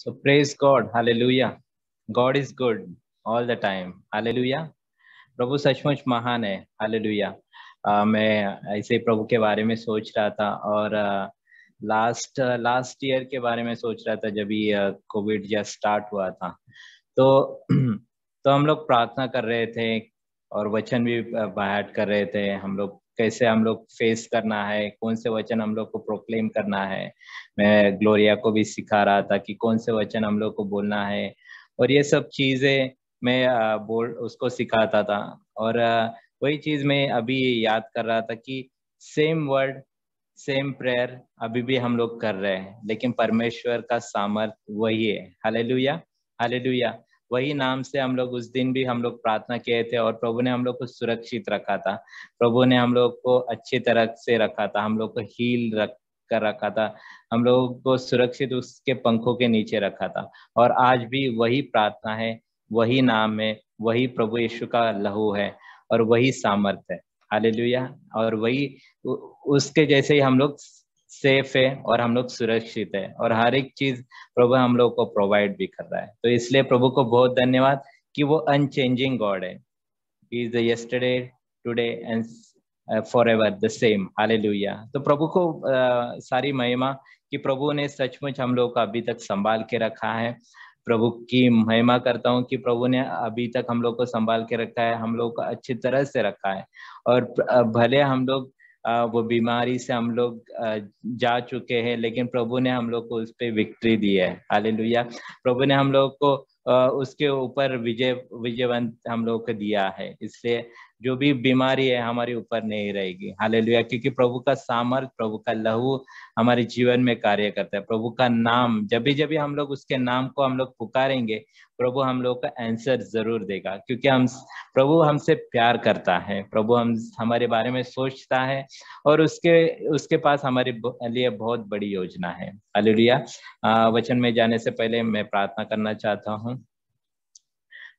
So praise God, hallelujah. God is good all the time, hallelujah. प्रभु सचमुच महान है, hallelujah. मैं ऐसे प्रभु के बारे में सोच रहा था और लास्ट ईयर के बारे में सोच रहा था जब ये कोविड जस्ट स्टार्ट हुआ था। तो तो हम लोग प्रार्थना कर रहे थे और वचन भी बाहर कर रहे थे। हम लोग कैसे हम लोग फेस करना है, कौन से वचन हम लोग को प्रोक्लेम करना है। मैं ग्लोरिया को भी सिखा रहा था कि कौन से वचन हम लोग को बोलना है और ये सब चीजें मैं उसको सिखाता था। और वही चीज मैं अभी याद कर रहा था कि सेम वर्ड सेम प्रेयर अभी भी हम लोग कर रहे हैं, लेकिन परमेश्वर का सामर्थ्य वही है। Hallelujah, hallelujah. वही नाम से हम लोग उस दिन भी हम लोग प्रार्थना किए थे और प्रभु ने हम लोग को सुरक्षित रखा था। प्रभु ने हम लोग को अच्छी तरह से रखा था, हम लोग को हील कर रखा था, हम लोग को सुरक्षित उसके पंखों के नीचे रखा था। और आज भी वही प्रार्थना है, वही नाम है, वही प्रभु यीशु का लहू है और वही सामर्थ है। हालेलुया। और वही उसके जैसे ही हम लोग सेफ है और हम लोग सुरक्षित है और हर एक चीज प्रभु हम लोग को प्रोवाइड भी कर रहा है। तो इसलिए प्रभु को बहुत धन्यवाद कि वो अनचेंजिंग गॉड है। He is the yesterday, today and forever the same. Hallelujah. तो प्रभु को सारी महिमा कि प्रभु ने सचमुच हम लोग को अभी तक संभाल के रखा है। प्रभु की महिमा करता हूँ कि प्रभु ने अभी तक हम लोग को संभाल के रखा है, हम लोग को अच्छी तरह से रखा है। और भले हम लोग वो बीमारी से हम लोग जा चुके हैं, लेकिन प्रभु ने हम लोग को उस पर विक्ट्री दी है। हालेलुया। प्रभु ने हम लोग को उसके ऊपर विजयवंत हम लोग को दिया है। इसलिए जो भी बीमारी है हमारे ऊपर नहीं रहेगी। हालेलुया। क्योंकि प्रभु का सामर्थ, प्रभु का लहू हमारे जीवन में कार्य करता है। प्रभु का नाम जब भी हम लोग उसके नाम को हम लोग पुकारेंगे, प्रभु हम लोग का आंसर जरूर देगा। क्योंकि प्रभु हमसे प्यार करता है, प्रभु हमारे बारे में सोचता है और उसके पास हमारे लिए बहुत बड़ी योजना है। हालेलुया। वचन में जाने से पहले मैं प्रार्थना करना चाहता हूँ।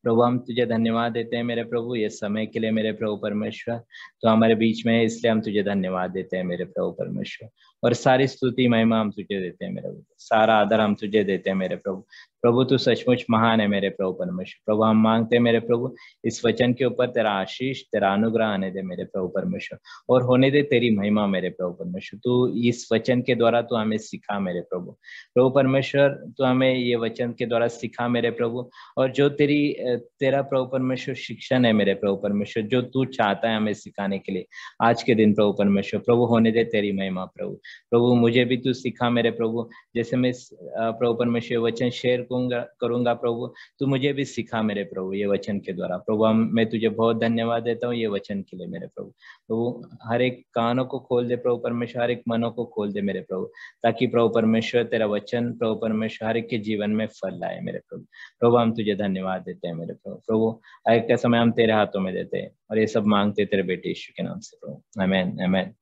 प्रभु हम तुझे धन्यवाद देते हैं मेरे प्रभु, ये समय के लिए मेरे प्रभु परमेश्वर। तो हमारे बीच में है, इसलिए हम तुझे धन्यवाद देते हैं मेरे प्रभु परमेश्वर। और सारी स्तुति महिमा हम तुझे देते हैं मेरे प्रभु, सारा आदर हम तुझे देते हैं मेरे प्रभु। प्रभु तू सचमुच महान है मेरे प्रभु परमेश्वर। प्रभु हम मांगते हैं मेरे प्रभु, इस वचन के ऊपर तेरा आशीष, तेरा अनुग्रह आने दे मेरे प्रभु परमेश्वर, और होने दे तेरी महिमा मेरे प्रभु परमेश्वर। तू इस वचन के द्वारा तू हमें सिखा मेरे प्रभु। प्रभु परमेश्वर तू हमें ये वचन के द्वारा सिखा मेरे प्रभु। और जो तेरा प्रभु परमेश्वर शिक्षण है मेरे प्रभु परमेश्वर, जो तू चाहता है हमें सिखाने के लिए आज के दिन प्रभु परमेश्वर, प्रभु होने दे तेरी महिमा प्रभु। प्रभु मुझे भी तू सिखा मेरे प्रभु, जैसे मैं प्रभु परमेश्वर वचन शेयर करूंगा प्रभु, तू मुझे भी सिखा मेरे प्रभु ये वचन के द्वारा। प्रभु मैं तुझे बहुत धन्यवाद देता हूँ ये वचन के लिए मेरे प्रभु। प्रभु हर एक कानों को खोल दे प्रभु परमेश्वर, हर एक मनों को खोल दे मेरे प्रभु, ताकि प्रभु परमेश्वर तेरा वचन प्रभु परमेश्वर हर एक के जीवन में फल लाए मेरे प्रभु। प्रभु हम तुझे धन्यवाद देते हैं मेरे प्रभु। प्रभु आज का समय हम तेरे हाथों में देते हैं और ये सब मांगते तेरे बेटे यीशु के नाम से प्रभु, आमेन आमेन।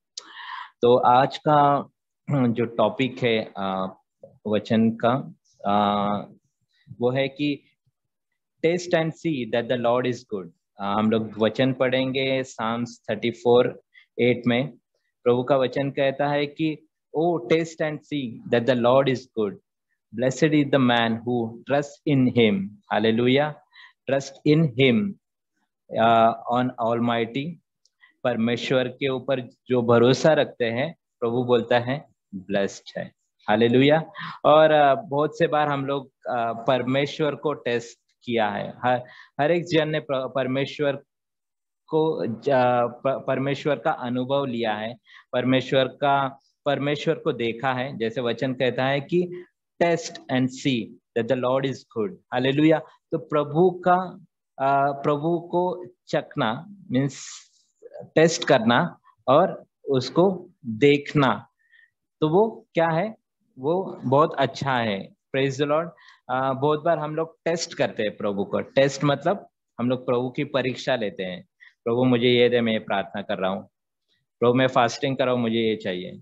तो आज का जो टॉपिक है वचन का, वो है कि taste and see that the Lord is good. हम लोग वचन पढ़ेंगे Psalms 34:8 में। प्रभु का वचन कहता है कि O taste and see that the Lord is good, blessed is the man who trusts in him. Hallelujah. Trust in him, on Almighty. परमेश्वर के ऊपर जो भरोसा रखते हैं, प्रभु बोलता है ब्लेस्ड है। हालेलुया। और बहुत से बार हम लोग परमेश्वर को टेस्ट किया है। हर एक जन ने परमेश्वर का अनुभव लिया है, परमेश्वर को देखा है। जैसे वचन कहता है कि taste and see that the Lord is good. Hallelujah. तो प्रभु को चखना मीन्स टेस्ट करना और उसको देखना, तो वो क्या है, वो बहुत अच्छा है। Praise the Lord. बहुत बार हम लोग टेस्ट करते हैं प्रभु को। टेस्ट मतलब हम लोग प्रभु की परीक्षा लेते हैं। प्रभु मुझे ये दे, मैं ये प्रार्थना कर रहा हूँ। प्रभु मैं फास्टिंग कर रहा हूँ, मुझे ये चाहिए।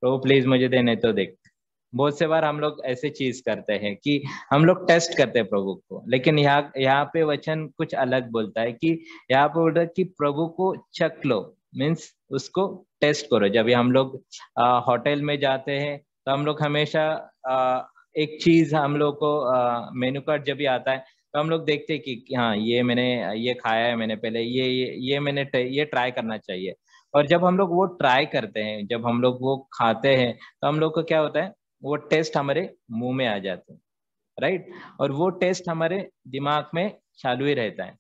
प्रभु प्लीज मुझे दे, नहीं तो देख। बहुत से बार हम लोग ऐसे चीज करते हैं कि हम लोग टेस्ट करते हैं प्रभु को। लेकिन यहाँ पे वचन कुछ अलग बोलता है कि यहाँ पे बोल रहा है कि प्रभु को चख लो, मीन्स उसको टेस्ट करो। जब हम लोग होटल में जाते हैं तो हम लोग हमेशा एक चीज हम लोग को मेनू कार्ड जब भी आता है तो हम लोग देखते हैं कि हाँ ये मैंने ये खाया है, मैंने पहले ये मैंने ये ट्राई करना चाहिए। और जब हम लोग वो ट्राई करते हैं, जब हम लोग वो खाते हैं, तो हम लोग को क्या होता है, वो टेस्ट हमारे मुंह में आ जाते हैं, राइट। और वो टेस्ट हमारे दिमाग में चालू ही रहता है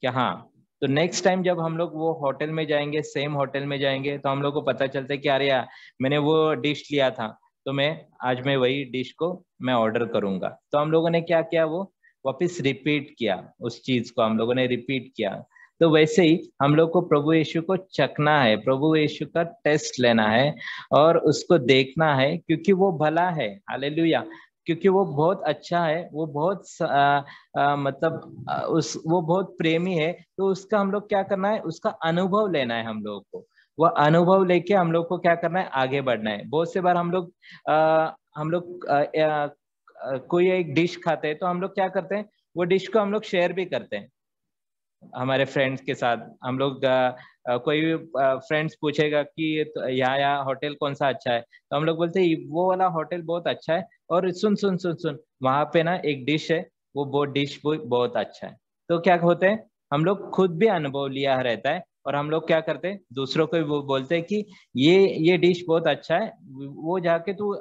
कि हाँ। तो नेक्स्ट टाइम जब हम लोग वो होटल में जाएंगे, सेम होटल में जाएंगे, तो हम लोग को पता चलता है कि अरे यार मैंने वो डिश लिया था, तो मैं वही डिश को मैं ऑर्डर करूंगा। तो हम लोगों ने क्या किया, वो वापस रिपीट किया, उस चीज को हम लोगों ने रिपीट किया। तो वैसे ही हम लोग को प्रभु यीशु को चखना है, प्रभु यीशु का टेस्ट लेना है और उसको देखना है, क्योंकि वो भला है। हालेलुया। क्योंकि वो बहुत अच्छा है, वो बहुत मतलब उस वो बहुत प्रेमी है। तो उसका हम लोग क्या करना है, उसका अनुभव लेना है हम लोगों को। वह अनुभव लेके हम लोग को क्या करना है, आगे बढ़ना है। बहुत से बार हम लोग कोई एक डिश खाते हैं, तो हम लोग क्या करते हैं, वो डिश को हम लोग शेयर भी करते हैं हमारे फ्रेंड्स के साथ। हम लोग कोई भी फ्रेंड्स पूछेगा कि तो यहाँ होटल कौन सा अच्छा है, तो हम लोग बोलते हैं वो वाला होटल बहुत अच्छा है, और सुन सुन सुन सुन वहां पे ना एक डिश है, वो डिश बहुत अच्छा है। तो क्या होते हैं, हम लोग खुद भी अनुभव लिया रहता है, और हम लोग क्या करते हैं, दूसरों को भी वो बोलते हैं कि ये डिश बहुत अच्छा है, वो जाके तू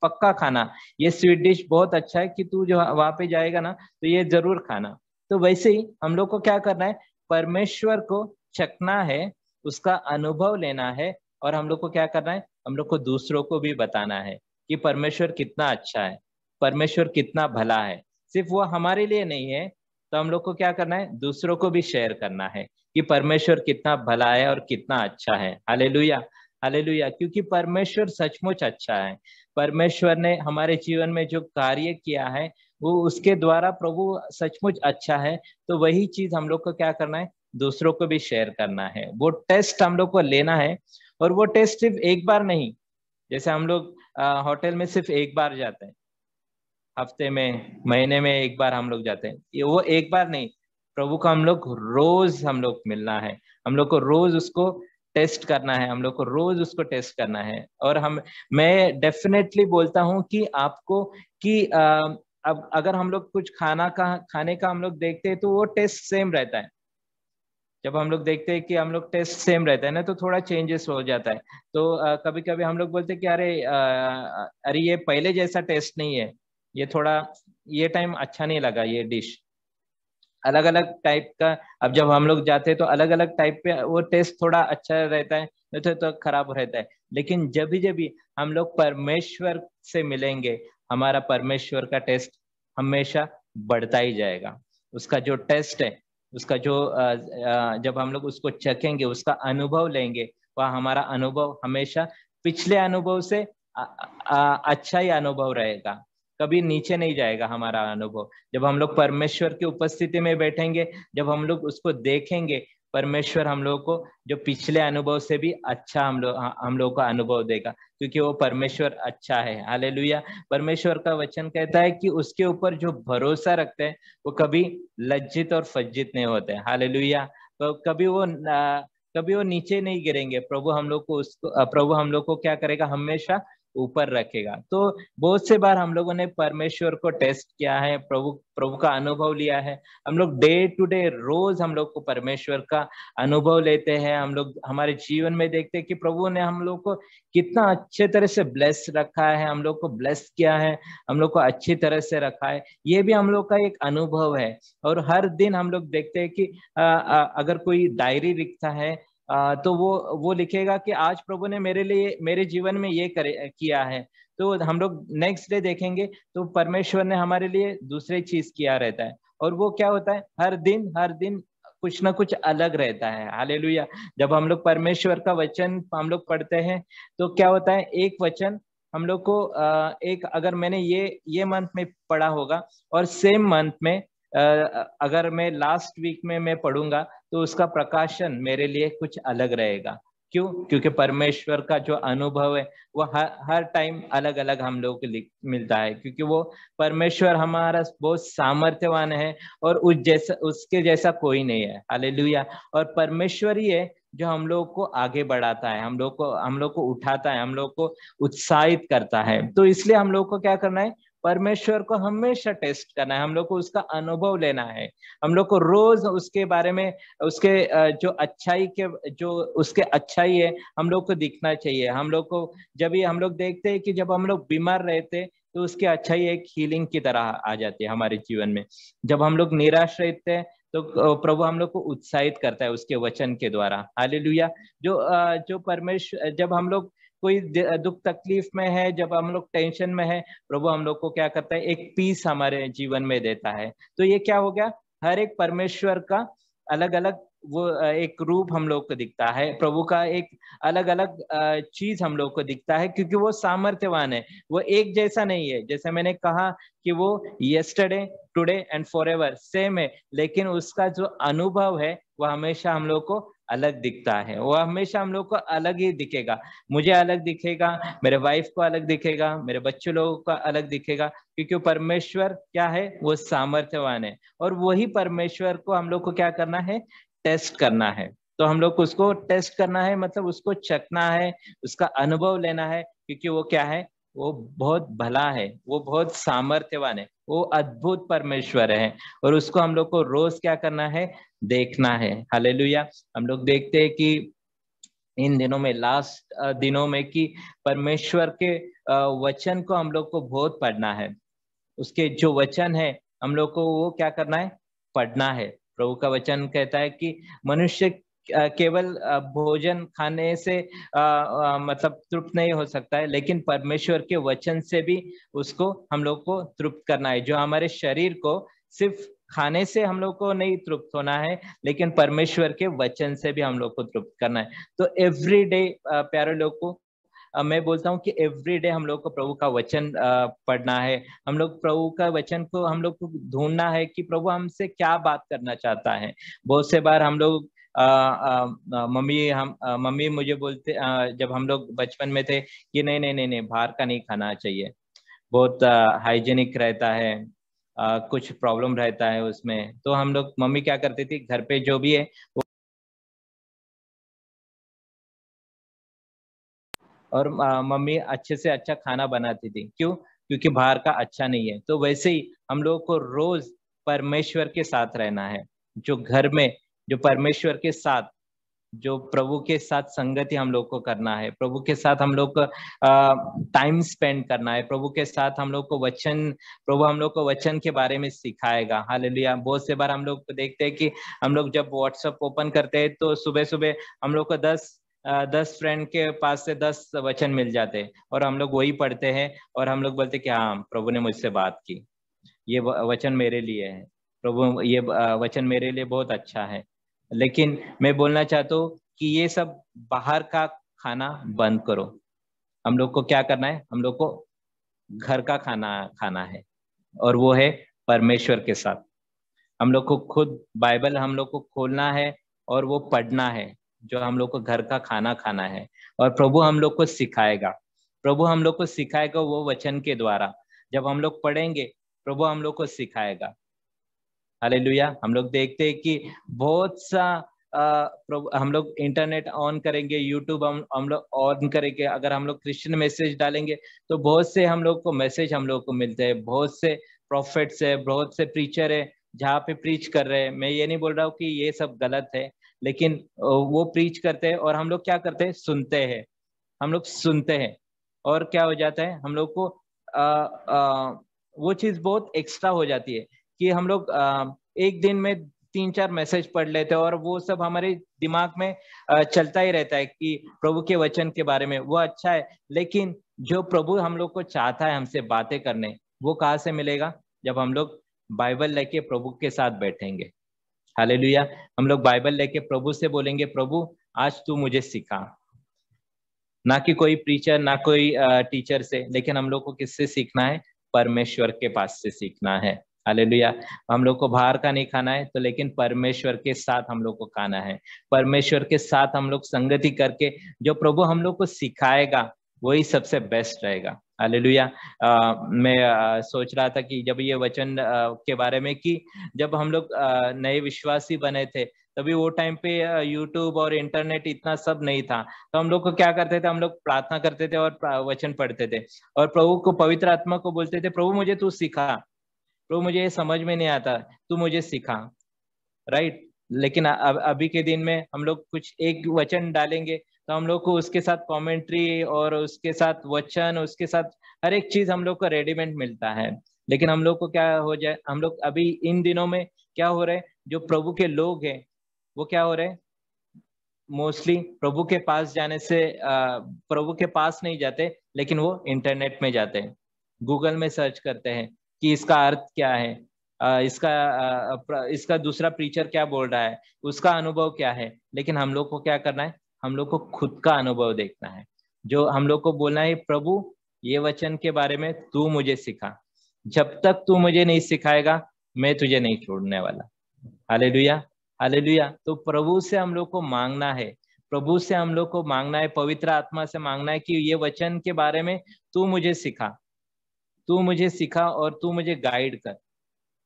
पक्का खाना। ये स्वीट डिश बहुत अच्छा है कि तू जो वहां पे जाएगा ना, तो ये जरूर खाना। तो वैसे ही हम लोग को क्या करना है, परमेश्वर को चखना है, उसका अनुभव लेना है, और हम लोग को क्या करना है, हम लोग को दूसरों को भी बताना है कि परमेश्वर कितना अच्छा है, परमेश्वर कितना भला है। सिर्फ वो हमारे लिए नहीं है, तो हम लोग को क्या करना है, दूसरों को भी शेयर करना है कि परमेश्वर कितना भला है और कितना अच्छा है। हालेलुया। हालेलुया। क्योंकि परमेश्वर सचमुच अच्छा है। परमेश्वर ने हमारे जीवन में जो कार्य किया है, वो उसके द्वारा प्रभु सचमुच अच्छा है। तो वही चीज हम लोग को क्या करना है, दूसरों को भी शेयर करना है। वो टेस्ट हम लोग को लेना है, और वो टेस्ट सिर्फ एक बार नहीं। जैसे हम लोग होटल में सिर्फ एक बार जाते हैं, हफ्ते में महीने में एक बार हम लोग जाते हैं, ये वो एक बार नहीं। प्रभु को हम लोग मिलना है, हम लोग को रोज उसको टेस्ट करना है, हम लोग को रोज उसको टेस्ट करना है। और मैं डेफिनेटली बोलता हूँ कि आपको कि अब अगर हम लोग कुछ खाने का हम लोग देखते हैं, तो वो टेस्ट सेम रहता है। जब हम लोग देखते हैं कि हम लोग टेस्ट सेम रहता है ना, तो थोड़ा चेंजेस हो जाता है। तो कभी कभी हम लोग बोलते हैं कि अरे ये पहले जैसा टेस्ट नहीं है, ये थोड़ा ये टाइम अच्छा नहीं लगा, ये डिश अलग अलग टाइप का। अब जब हम लोग जाते हैं, तो अलग अलग टाइप पे वो टेस्ट थोड़ा अच्छा रहता है, नहीं तो खराब रहता है। लेकिन जब भी हम लोग परमेश्वर से मिलेंगे, हमारा परमेश्वर का टेस्ट हमेशा बढ़ता ही जाएगा। उसका जो टेस्ट है, उसका जो जब हम लोग उसको चखेंगे, उसका अनुभव लेंगे, वह हमारा अनुभव हमेशा पिछले अनुभव से अच्छा ही अनुभव रहेगा। कभी नीचे नहीं जाएगा हमारा अनुभव। जब हम लोग परमेश्वर की उपस्थिति में बैठेंगे, जब हम लोग उसको देखेंगे, परमेश्वर हम लोग को जो पिछले अनुभव से भी अच्छा हम लोग का अनुभव देगा, क्योंकि वो परमेश्वर अच्छा है। हालेलुया। परमेश्वर का वचन कहता है कि उसके ऊपर जो भरोसा रखते हैं, वो कभी लज्जित और फज्जित नहीं होते। हालेलुया। तो कभी वो नीचे नहीं गिरेंगे। प्रभु हम लोग को क्या करेगा, हमेशा ऊपर रखेगा। तो बहुत से बार हम लोगों ने परमेश्वर को टेस्ट किया है, प्रभु प्रभु का अनुभव लिया है। हम लोग डे टू डे रोज हम लोग को परमेश्वर का अनुभव लेते हैं। हम लोग हमारे जीवन में देखते हैं कि प्रभु ने हम लोग को कितना अच्छे तरह से ब्लेस रखा है, हम लोग को ब्लेस किया है, हम लोग को अच्छी तरह से रखा है। ये भी हम लोग का एक अनुभव है। और हर दिन हम लोग देखते हैं कि अगर कोई डायरी लिखता है, तो वो लिखेगा कि आज प्रभु ने मेरे लिए मेरे जीवन में ये किया है। तो हम लोग नेक्स्ट डे देखेंगे, तो परमेश्वर ने हमारे लिए दूसरी चीज किया रहता है। और वो क्या होता है, हर दिन कुछ ना कुछ अलग रहता है। हालेलुया। जब हम लोग परमेश्वर का वचन हम लोग पढ़ते हैं, तो क्या होता है, एक वचन हम लोग को एक अगर मैंने ये मंथ में पढ़ा होगा, और सेम मंथ में अगर मैं लास्ट वीक में मैं पढ़ूंगा, तो उसका प्रकाशन मेरे लिए कुछ अलग रहेगा। क्यों? क्योंकि परमेश्वर का जो अनुभव है, वो हर टाइम अलग अलग हम लोगों को मिलता है, क्योंकि वो परमेश्वर हमारा बहुत सामर्थ्यवान है, और उसके जैसा कोई नहीं है। हालेलुया। और परमेश्वर ही है जो हम लोग को आगे बढ़ाता है, हम लोग को उठाता है, हम लोग को उत्साहित करता है। तो इसलिए हम लोग को क्या करना है, परमेश्वर को हमेशा टेस्ट करना है, हम लोग को उसका अनुभव लेना है, हम लोग को रोज उसके बारे में, उसके जो अच्छाई के, जो उसके अच्छाई है हम लोग को दिखना चाहिए। हम लोग को जब ये हम लोग देखते हैं कि जब हम लोग बीमार रहते तो उसकी अच्छाई एक हीलिंग की तरह आ जाती है हमारे जीवन में। जब हम लोग निराश रहते हैं तो प्रभु हम लोग को उत्साहित करता है उसके वचन के द्वारा। हालेलुया। जो परमेश्वर, जब हम लोग कोई दुख तकलीफ में है, जब हम लोग टेंशन में है, प्रभु हम लोग को क्या करता है, एक पीस हमारे जीवन में देता है। तो ये क्या हो गया, हर एक परमेश्वर का अलग अलग वो एक रूप हम लोग को दिखता है, प्रभु का एक अलग अलग चीज हम लोग को दिखता है, क्योंकि वो सामर्थ्यवान है। वो एक जैसा नहीं है, जैसे मैंने कहा कि वो yesterday today and forever same है, लेकिन उसका जो अनुभव है वो हमेशा हम लोग को अलग दिखता है। वो हमेशा हम लोग को अलग ही दिखेगा, मुझे अलग दिखेगा, मेरे वाइफ को अलग दिखेगा, मेरे बच्चों लोगों को अलग दिखेगा, क्योंकि परमेश्वर क्या है, वो सामर्थ्यवान है। और वही परमेश्वर को हम लोग को क्या करना है, टेस्ट करना है। तो हम लोग को उसको टेस्ट करना है, मतलब उसको चखना है, उसका अनुभव लेना है, क्योंकि वो क्या है, वो बहुत भला है, वो बहुत सामर्थ्यवान है, वो अद्भुत परमेश्वर है। और उसको हम लोग को रोज क्या करना है, देखना है। हालेलुया। हम लोग देखते हैं कि इन दिनों में, लास्ट दिनों में, कि परमेश्वर के वचन को हम लोग को बहुत पढ़ना है। उसके जो वचन है हम लोग को वो क्या करना है, पढ़ना है। प्रभु का वचन कहता है कि मनुष्य केवल भोजन खाने से मतलब तृप्त नहीं हो सकता है, लेकिन परमेश्वर के वचन से भी उसको हम लोग को तृप्त करना है। जो हमारे शरीर को सिर्फ खाने से हम लोग को नहीं तृप्त होना है, लेकिन परमेश्वर के वचन से भी हम लोग को तृप्त करना है। तो एवरी डे प्यारे लोग को मैं बोलता हूँ कि एवरी डे हम लोग को प्रभु का वचन पढ़ना है। हम लोग प्रभु का वचन को हम लोग को ढूंढना है कि प्रभु हमसे क्या बात करना चाहता है। बहुत से बार हम लोग मम्मी मुझे बोलते, जब हम लोग बचपन में थे, कि नहीं नहीं नहीं नहीं, बाहर का नहीं खाना चाहिए, बहुत हाइजीनिक रहता है, कुछ प्रॉब्लम रहता है उसमें। तो हम लोग, मम्मी क्या करती थी, घर पे जो भी है और मम्मी अच्छे से अच्छा खाना बनाती थी। क्यों? क्योंकि बाहर का अच्छा नहीं है। तो वैसे ही हम लोग को रोज परमेश्वर के साथ रहना है। जो घर में, जो परमेश्वर के साथ, जो प्रभु के साथ संगति हम लोग को करना है, प्रभु के साथ हम लोग को टाइम स्पेंड करना है, प्रभु के साथ हम लोग को वचन, प्रभु हम लोग को वचन के बारे में सिखाएगा। हालेलुया। बहुत से बार हम लोग देखते हैं कि हम लोग जब व्हाट्सएप ओपन करते हैं तो सुबह सुबह हम लोग को 10 फ्रेंड के पास से 10 वचन मिल जाते हैं, और हम लोग वही पढ़ते हैं, और हम लोग बोलते हैं कि हाँ, प्रभु ने मुझसे बात की, ये वचन मेरे लिए है, प्रभु ये वचन मेरे लिए बहुत अच्छा है। लेकिन मैं बोलना चाहता हूँ कि ये सब बाहर का खाना बंद करो। हम लोग को क्या करना है, हम लोग को घर का खाना खाना है, और वो है परमेश्वर के साथ। हम लोग को खुद बाइबल हम लोग को खोलना है और वो पढ़ना है, जो हम लोग को घर का खाना खाना है। और प्रभु हम लोग को सिखाएगा, प्रभु हम लोग को सिखाएगा वो वचन के द्वारा। जब हम लोग पढ़ेंगे, प्रभु हम लोग को सिखाएगा। हालेलुया। हम लोग देखते हैं कि बहुत सा हम लोग इंटरनेट ऑन करेंगे, यूट्यूब हम लोग ऑन करेंगे, अगर हम लोग क्रिश्चियन मैसेज डालेंगे तो बहुत से हम लोग को मैसेज हम लोग को मिलते हैं। बहुत से प्रॉफिट्स है, बहुत से प्रीचर है जहाँ पे प्रीच कर रहे हैं। मैं ये नहीं बोल रहा हूँ कि ये सब गलत है, लेकिन वो प्रीच करते हैं और हम लोग क्या करते हैं, सुनते हैं। हम लोग सुनते हैं, और क्या हो जाता है, हम लोग को वो चीज बहुत एक्स्ट्रा हो जाती है कि हम लोग एक दिन में 3-4 मैसेज पढ़ लेते हैं, और वो सब हमारे दिमाग में चलता ही रहता है कि प्रभु के वचन के बारे में। वो अच्छा है, लेकिन जो प्रभु हम लोग को चाहता है हमसे बातें करने, वो कहाँ से मिलेगा? जब हम लोग बाइबल लेके प्रभु के साथ बैठेंगे। हालेलुया। हम लोग बाइबल लेके प्रभु से बोलेंगे, प्रभु आज तू मुझे सिखा। ना कि कोई प्रीचर, ना कोई टीचर से, लेकिन हम लोग को किससे सीखना है? परमेश्वर के पास से सीखना है। हालेलुया। हम लोग को बाहर का नहीं खाना है, तो लेकिन परमेश्वर के साथ हम लोग को खाना है। परमेश्वर के साथ हम लोग संगति करके जो प्रभु हम लोग को सिखाएगा, वही सबसे बेस्ट रहेगा। हालेलुया। मैं सोच रहा था कि जब ये वचन के बारे में, कि जब हम लोग नए विश्वासी बने थे, तभी वो टाइम पे यूट्यूब और इंटरनेट इतना सब नहीं था। तो हम लोग को क्या करते थे, हम लोग प्रार्थना करते थे और वचन पढ़ते थे और प्रभु को, पवित्र आत्मा को बोलते थे, प्रभु मुझे तू सिखा, प्रभु मुझे ये समझ में नहीं आता, तू मुझे सिखा। राइट। लेकिन अभी के दिन में हम लोग कुछ एक वचन डालेंगे तो हम लोग को उसके साथ कमेंट्री और उसके साथ वचन, उसके साथ हर एक चीज हम लोग को रेडीमेड मिलता है। लेकिन हम लोग को क्या हो जाए, हम लोग अभी इन दिनों में क्या हो रहा है, जो प्रभु के लोग हैं वो क्या हो रहे हैं, मोस्टली प्रभु के पास जाने से प्रभु के पास नहीं जाते, लेकिन वो इंटरनेट में जाते हैं, गूगल में सर्च करते हैं कि इसका अर्थ क्या है, इसका दूसरा प्रीचर क्या बोल रहा है, उसका अनुभव क्या है। लेकिन हम लोग को क्या करना है, हम लोग को खुद का अनुभव देखना है। जो हम लोग को बोलना है, प्रभु ये वचन के बारे में तू मुझे सिखा, जब तक तू मुझे नहीं सिखाएगा मैं तुझे नहीं छोड़ने वाला। Hallelujah, hallelujah. तो प्रभु से हम लोग को मांगना है, प्रभु से हम लोग को मांगना है, पवित्र आत्मा से मांगना है कि ये वचन के बारे में तू मुझे सिखा, तू मुझे सिखा और तू मुझे गाइड कर।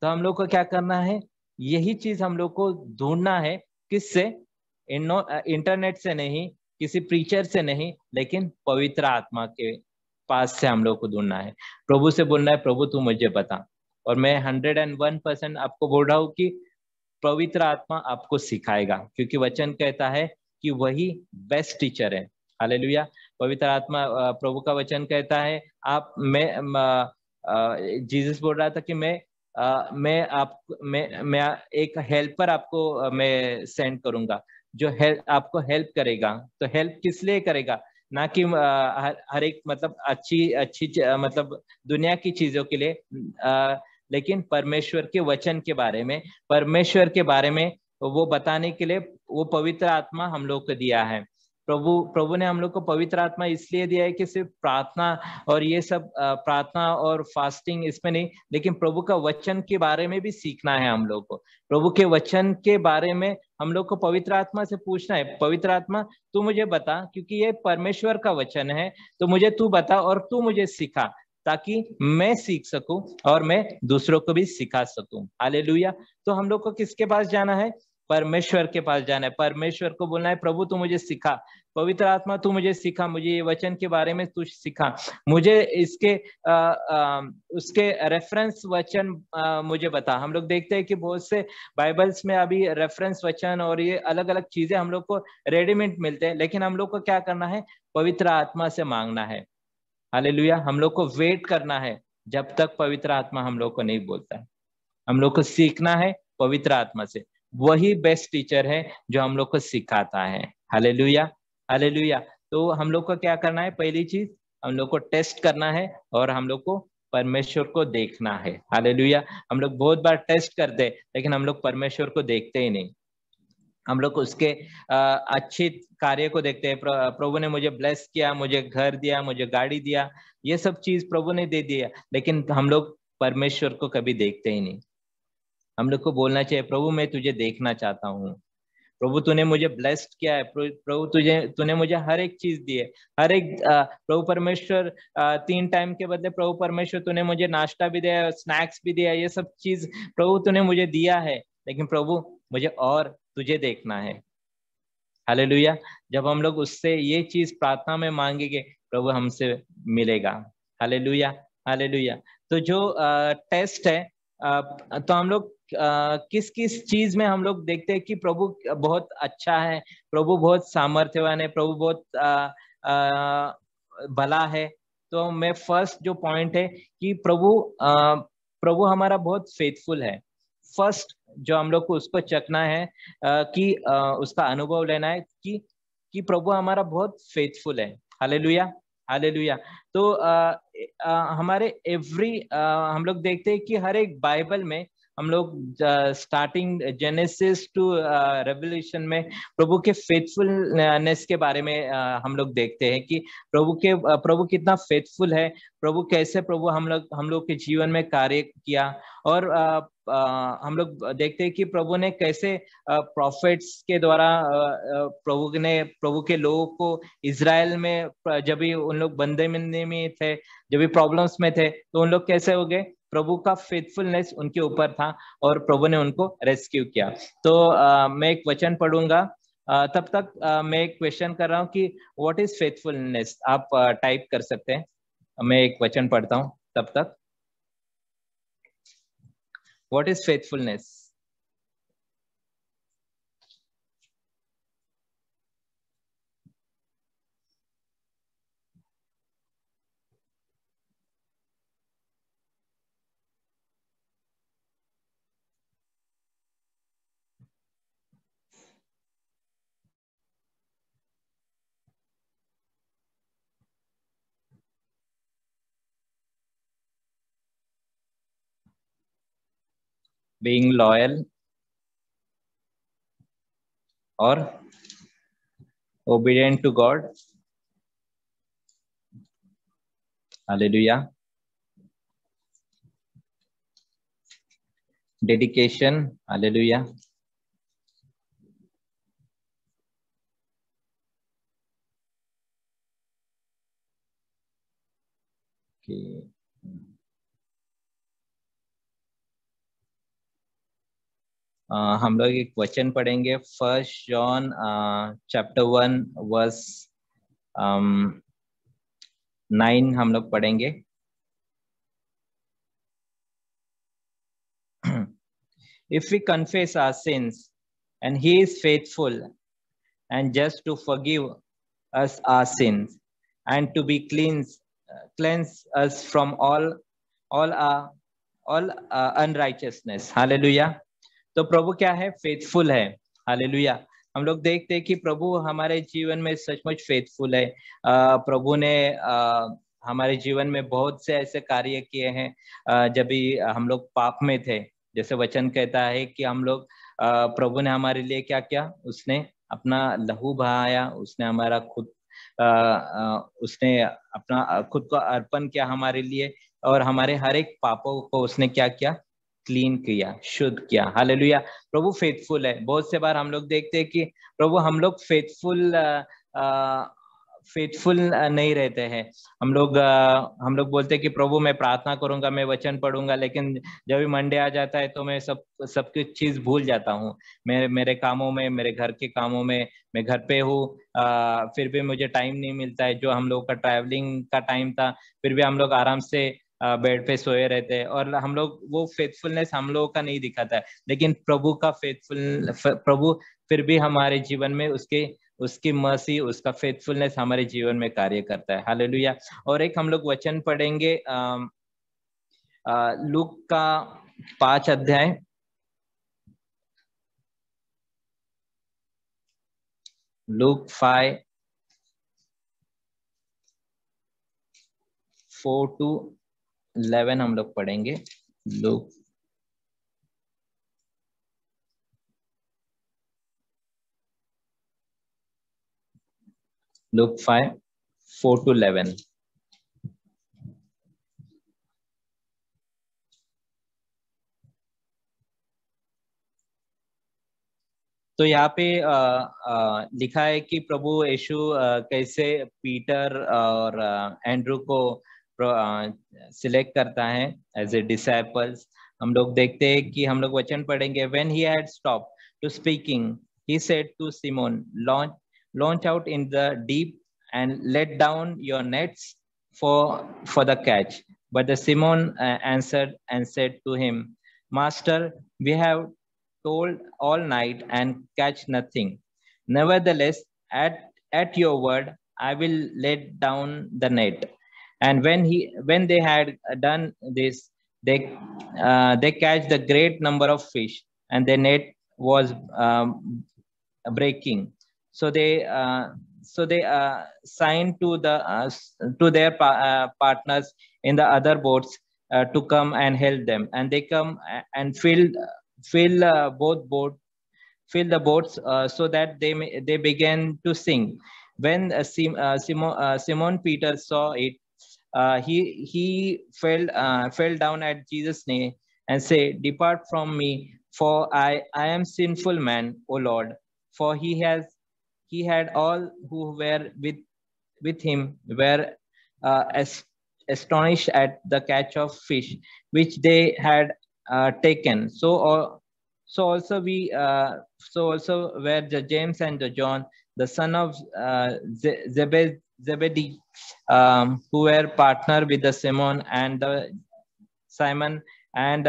तो हम लोग को क्या करना है, यही चीज हम लोग को ढूंढना है। किससे? इंटरनेट से नहीं, किसी प्रीचर से नहीं, लेकिन पवित्र आत्मा के पास से हम लोग को ढूंढना है। प्रभु से बोलना है, प्रभु तू मुझे बता। और मैं 101% आपको बोल रहा हूँ कि पवित्र आत्मा आपको सिखाएगा, क्योंकि वचन कहता है कि वही बेस्ट टीचर है। हालेलुया। पवित्र आत्मा, प्रभु का वचन कहता है, आप जीसस बोल रहा था कि मैं एक हेल्पर आपको मैं सेंड करूंगा, जो आपको हेल्प करेगा। तो हेल्प किस लिए करेगा? ना कि हर एक मतलब अच्छी अच्छी मतलब दुनिया की चीजों के लिए, लेकिन परमेश्वर के वचन के बारे में, परमेश्वर के बारे में वो बताने के लिए वो पवित्र आत्मा हम लोग को दिया है। प्रभु ने हम लोग को पवित्र आत्मा इसलिए दिया है कि सिर्फ प्रार्थना और ये सब प्रार्थना और फास्टिंग इसमें नहीं, लेकिन प्रभु का वचन के बारे में भी सीखना है हम लोग को। प्रभु के वचन के बारे में हम लोग को पवित्र आत्मा से पूछना है, पवित्र आत्मा तू मुझे बता, क्योंकि ये परमेश्वर का वचन है, तो मुझे तू बता और तू मुझे सिखा, ताकि मैं सीख सकूं और मैं दूसरों को भी सिखा सकूं। हालेलुया। तो हम लोग को किसके पास जाना है? परमेश्वर के पास जाना है। परमेश्वर को बोलना है, प्रभु तू मुझे सिखा, पवित्र आत्मा तू मुझे सिखा, मुझे ये वचन के बारे में तू सिखा, मुझे इसके उसके रेफरेंस वचन मुझे बता। हम लोग देखते हैं कि बहुत से बाइबल्स में अभी रेफरेंस वचन और ये अलग अलग चीजें हम लोग को रेडीमेड मिलते हैं, लेकिन हम लोग को क्या करना है? पवित्र आत्मा से मांगना है। हालेलुया। हम लोग को वेट करना है जब तक पवित्र आत्मा हम लोग को नहीं बोलता है। हम लोग को सीखना है पवित्र आत्मा से, वही बेस्ट टीचर है जो हम लोग को सिखाता है। Hallelujah, hallelujah. तो हम लोग को क्या करना है? पहली चीज हम लोग को टेस्ट करना है और हम लोग को परमेश्वर को देखना है। हालेलुया। हम लोग बहुत बार टेस्ट करते हैं, लेकिन हम लोग परमेश्वर को देखते ही नहीं। हम लोग उसके अच्छे कार्य को देखते हैं। प्रभु ने मुझे ब्लेस किया, मुझे घर दिया, मुझे गाड़ी दिया, ये सब चीज प्रभु ने दे दिया, लेकिन हम लोग परमेश्वर को कभी देखते ही नहीं। हम लोग को बोलना चाहिए, प्रभु मैं तुझे देखना चाहता हूँ, प्रभु तूने मुझे ब्लेस्ड किया है, प्रभु तूने मुझे हर एक चीज दी है, हर एक प्रभु परमेश्वर 3 टाइम के बदले प्रभु परमेश्वर तूने मुझे नाश्ता भी दिया, स्नैक्स भी दिया, ये सब चीज प्रभु तूने मुझे दिया है, लेकिन प्रभु मुझे और तुझे देखना है। हालेलुया। जब हम लोग उससे ये चीज प्रार्थना में मांगेंगे, प्रभु हमसे मिलेगा। Hallelujah, hallelujah. तो जो टेस्ट है, तो हम लोग किस किस चीज में हम लोग देखते हैं कि प्रभु बहुत अच्छा है, प्रभु बहुत सामर्थ्यवान है, प्रभु बहुत भला है। तो मैं फर्स्ट जो पॉइंट है कि प्रभु हमारा बहुत फेथफुल है। फर्स्ट जो हम लोग को उसको चखना है, कि उसका अनुभव लेना है कि प्रभु हमारा बहुत फेथफुल है। Hallelujah, hallelujah. तो हमारे हम लोग देखते हैं कि हर एक बाइबल में हम लोग स्टार्टिंग जेनेसिस टू रेवल्यूशन में प्रभु के फेथफुलनेस के बारे में हम लोग देखते हैं कि प्रभु कितना फेथफुल है, प्रभु कैसे प्रभु हम लोग के जीवन में कार्य किया। और हम लोग देखते हैं कि प्रभु ने कैसे प्रॉफिट्स के द्वारा प्रभु के लोगों को इजराइल में, जब भी उन लोग बंदी में थे, जब भी प्रॉब्लम्स में थे, तो उन लोग कैसे हो गए? प्रभु का फेथफुलनेस उनके ऊपर था और प्रभु ने उनको रेस्क्यू किया। तो मैं एक वचन पढ़ूंगा, तब तक मैं एक क्वेश्चन कर रहा हूँ कि व्हाट इज फेथफुलनेस, आप टाइप कर सकते हैं। मैं एक वचन पढ़ता हूँ तब तक। What is faithfulness? Being loyal or obedient to God. Hallelujah. Dedication. Hallelujah. Okay. हम लोग एक वचन पढ़ेंगे, 1 जॉन चैप्टर 1 वर्स 9 हम लोग पढ़ेंगे। If we confess our sins, and he is faithful and just to forgive us our sins and to be cleanse us from all unrighteousness. Hallelujah. तो प्रभु क्या है? फेथफुल है। हालेलुया। हम लोग देखते हैं कि प्रभु हमारे जीवन में सचमुच फेथफुल है। प्रभु ने हमारे जीवन में बहुत से ऐसे कार्य किए हैं जब भी हम लोग पाप में थे। जैसे वचन कहता है कि हम लोग प्रभु ने हमारे लिए क्या किया? उसने अपना लहू बहाया, उसने हमारा उसने अपना खुद को अर्पण किया हमारे लिए, और हमारे हर एक पापों को उसने क्या किया? क्लीन किया, शुद्ध किया। हालेलुया। प्रभु फेथफुल है। बहुत से बार हम लोग देखते हैं कि प्रभु हम लोग फेथफुल नहीं रहते हैं। हम लोग बोलते हैं कि प्रभु मैं प्रार्थना करूंगा, मैं वचन पढ़ूंगा, लेकिन जब भी मंडे आ जाता है तो मैं सब कुछ चीज भूल जाता हूँ। मेरे कामों में, मेरे घर के कामों में, मैं घर पे हूँ, फिर भी मुझे टाइम नहीं मिलता है। जो हम लोग का ट्रैवलिंग का टाइम था, फिर भी हम लोग आराम से बेड पे सोए रहते हैं, और हम लोग वो फेथफुलनेस हम लोगों का नहीं दिखाता है। लेकिन प्रभु का प्रभु फिर भी हमारे जीवन में उसकी मर्सी, उसका फेथफुलनेस हमारे जीवन में कार्य करता है। हालेलुया। और एक हम लोग वचन पढ़ेंगे लूक का 5 अध्याय, लूक 5 4 to 11 हम लोग पढ़ेंगे। Look Luke 5 4 to 11। तो यहाँ पे लिखा है कि प्रभु यीशु कैसे पीटर और एंड्रू को सिलेक्ट करता है एज ए डिसाइपल्स। हम लोग देखते हैं कि हम लोग वचन पढ़ेंगे। When he had stopped to speaking, he said to Simon, launch out in the deep and let down your nets for the catch. But the Simon answered and said to him, Master, we have toiled all night and catch nothing. Nevertheless, at your word, I will let down the net. And when they had done this, they catch the great number of fish, and the net was breaking. So they signed to their partners in the other boats to come and help them, and they come and fill fill the boats so that they began to sink. When Simon Peter saw it, he fell down at Jesus' knee and said, "Depart from me, for I am sinful man, O Lord." For he had all who were with him were astonished at the catch of fish which they had taken. So also were the James and the John, the son of Zebedee, who were partner with the Simon and the Simon. And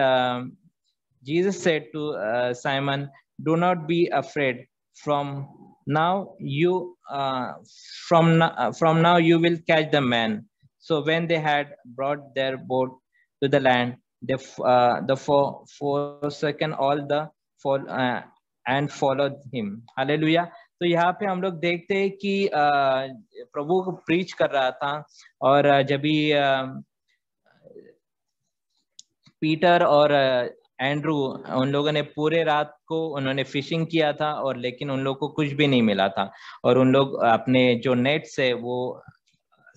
Jesus said to Simon, "Do not be afraid. From now you from now you will catch the man." So when they had brought their boat to the land, they forsaken all the and followed him. Hallelujah. तो यहाँ पे हम लोग देखते हैं कि प्रभु को preach कर रहा था, और जब भी पीटर और एंड्रू, उन लोगों ने पूरे रात को उन्होंने फिशिंग किया था, और लेकिन उन लोगों को कुछ भी नहीं मिला था, और उन लोग अपने जो नेट्स है वो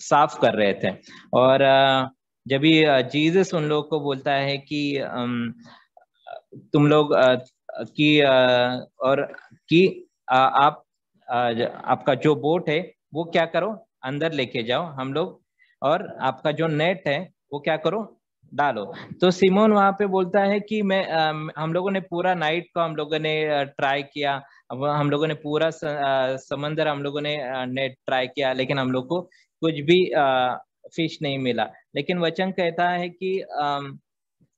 साफ कर रहे थे। और जब भी जीसस उन लोगों को बोलता है कि तुम लोग कि और कि आप आपका जो बोट है वो क्या करो, अंदर लेके जाओ हम लोग, और आपका जो नेट है वो क्या करो, डालो। तो सिमोन वहां पे बोलता है कि मैं हम लोगों ने पूरा नाइट को हम लोगों ने ट्राई किया, हम लोगों ने पूरा समंदर हम लोगों ने नेट ट्राई किया, लेकिन हम लोग को कुछ भी फिश नहीं मिला। लेकिन वचन कहता है कि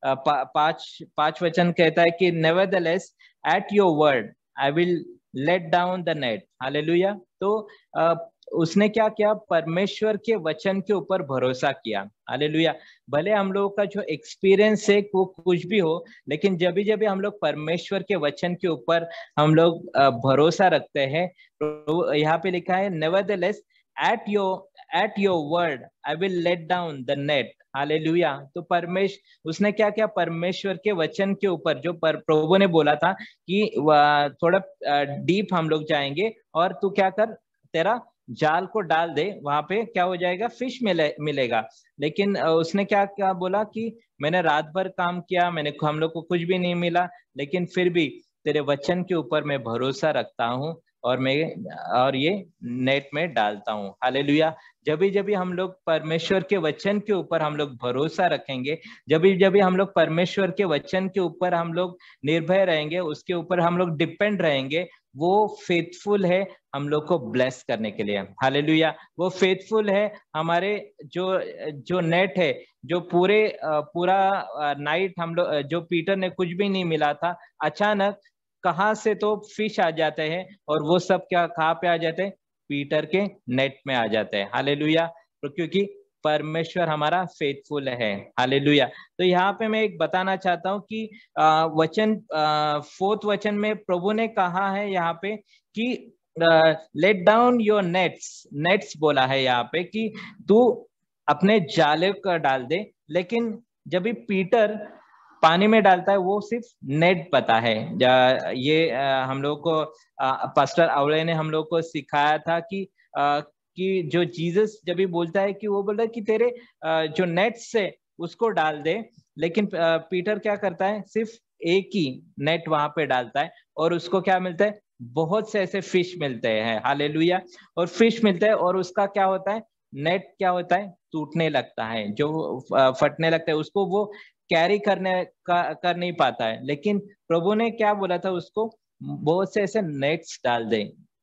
पांच वचन कहता है कि nevertheless at your word I will let down the net. Hallelujah. तो उसने क्या किया, परमेश्वर के वचन के ऊपर भरोसा किया। हालेलुया। भले हम लोगों का जो एक्सपीरियंस है वो कुछ भी हो, लेकिन जब भी हम लोग परमेश्वर के वचन के ऊपर हम लोग भरोसा रखते हैं, तो यहाँ पे लिखा है nevertheless at your word I will let down the net. Hallelujah. तो उसने क्या किया, परमेश्वर के वचन के ऊपर जो प्रभु ने बोला था कि थोड़ा डीप हम लोग जाएंगे, और तू क्या कर, तेरा जाल को डाल दे, वहां पे क्या हो जाएगा, फिश मिलेगा। लेकिन उसने क्या क्या बोला कि मैंने रात भर काम किया, हम लोग को कुछ भी नहीं मिला, लेकिन फिर भी तेरे वचन के ऊपर मैं भरोसा रखता हूँ, और ये नेट में डालता हूँ। हालेलुया। जब भी हम लोग परमेश्वर के वचन के ऊपर हम लोग भरोसा रखेंगे, जब भी हम लोग परमेश्वर के वचन के ऊपर हम लोग निर्भय रहेंगे, उसके ऊपर हम लोग डिपेंड रहेंगे, वो फेथफुल है हम लोग को ब्लेस करने के लिए। हालेलुया। वो फेथफुल है हमारे जो नेट है, जो पूरा नाइट हम लोग, जो पीटर ने कुछ भी नहीं मिला था, अचानक कहाँ से तो फिश आ जाते हैं, और वो सब क्या कहाँ पे आ जाते हैं, पीटर के नेट में आ जाते हैं। हालेलुया। तो क्योंकि परमेश्वर हमारा फेथफुल है। हालेलुया। तो यहाँ पे मैं एक बताना चाहता हूँ कि वचन 4th वचन में प्रभु ने कहा है यहाँ पे कि लेट डाउन योर नेट्स बोला है यहाँ पे कि तू अपने जाले को डाल दे। लेकिन जब भी पीटर पानी में डालता है, वो सिर्फ नेट पता है। ये हम लोग को पास्टर अवले ने हम लोग को सिखाया था कि जो जीसस जब भी बोलता है कि वो बोलता है कि तेरे जो नेट से उसको डाल दे, लेकिन पीटर क्या करता है, सिर्फ एक ही नेट वहां पे डालता है, और उसको क्या मिलता है, बहुत से ऐसे फिश मिलते हैं। हालेलुया। और फिश मिलते हैं, और उसका क्या होता है, नेट क्या होता है, टूटने लगता है, जो फटने लगता है, उसको वो कैरी कर नहीं पाता है। लेकिन प्रभु ने क्या बोला था, उसको बहुत से ऐसे नेट्स डाल दे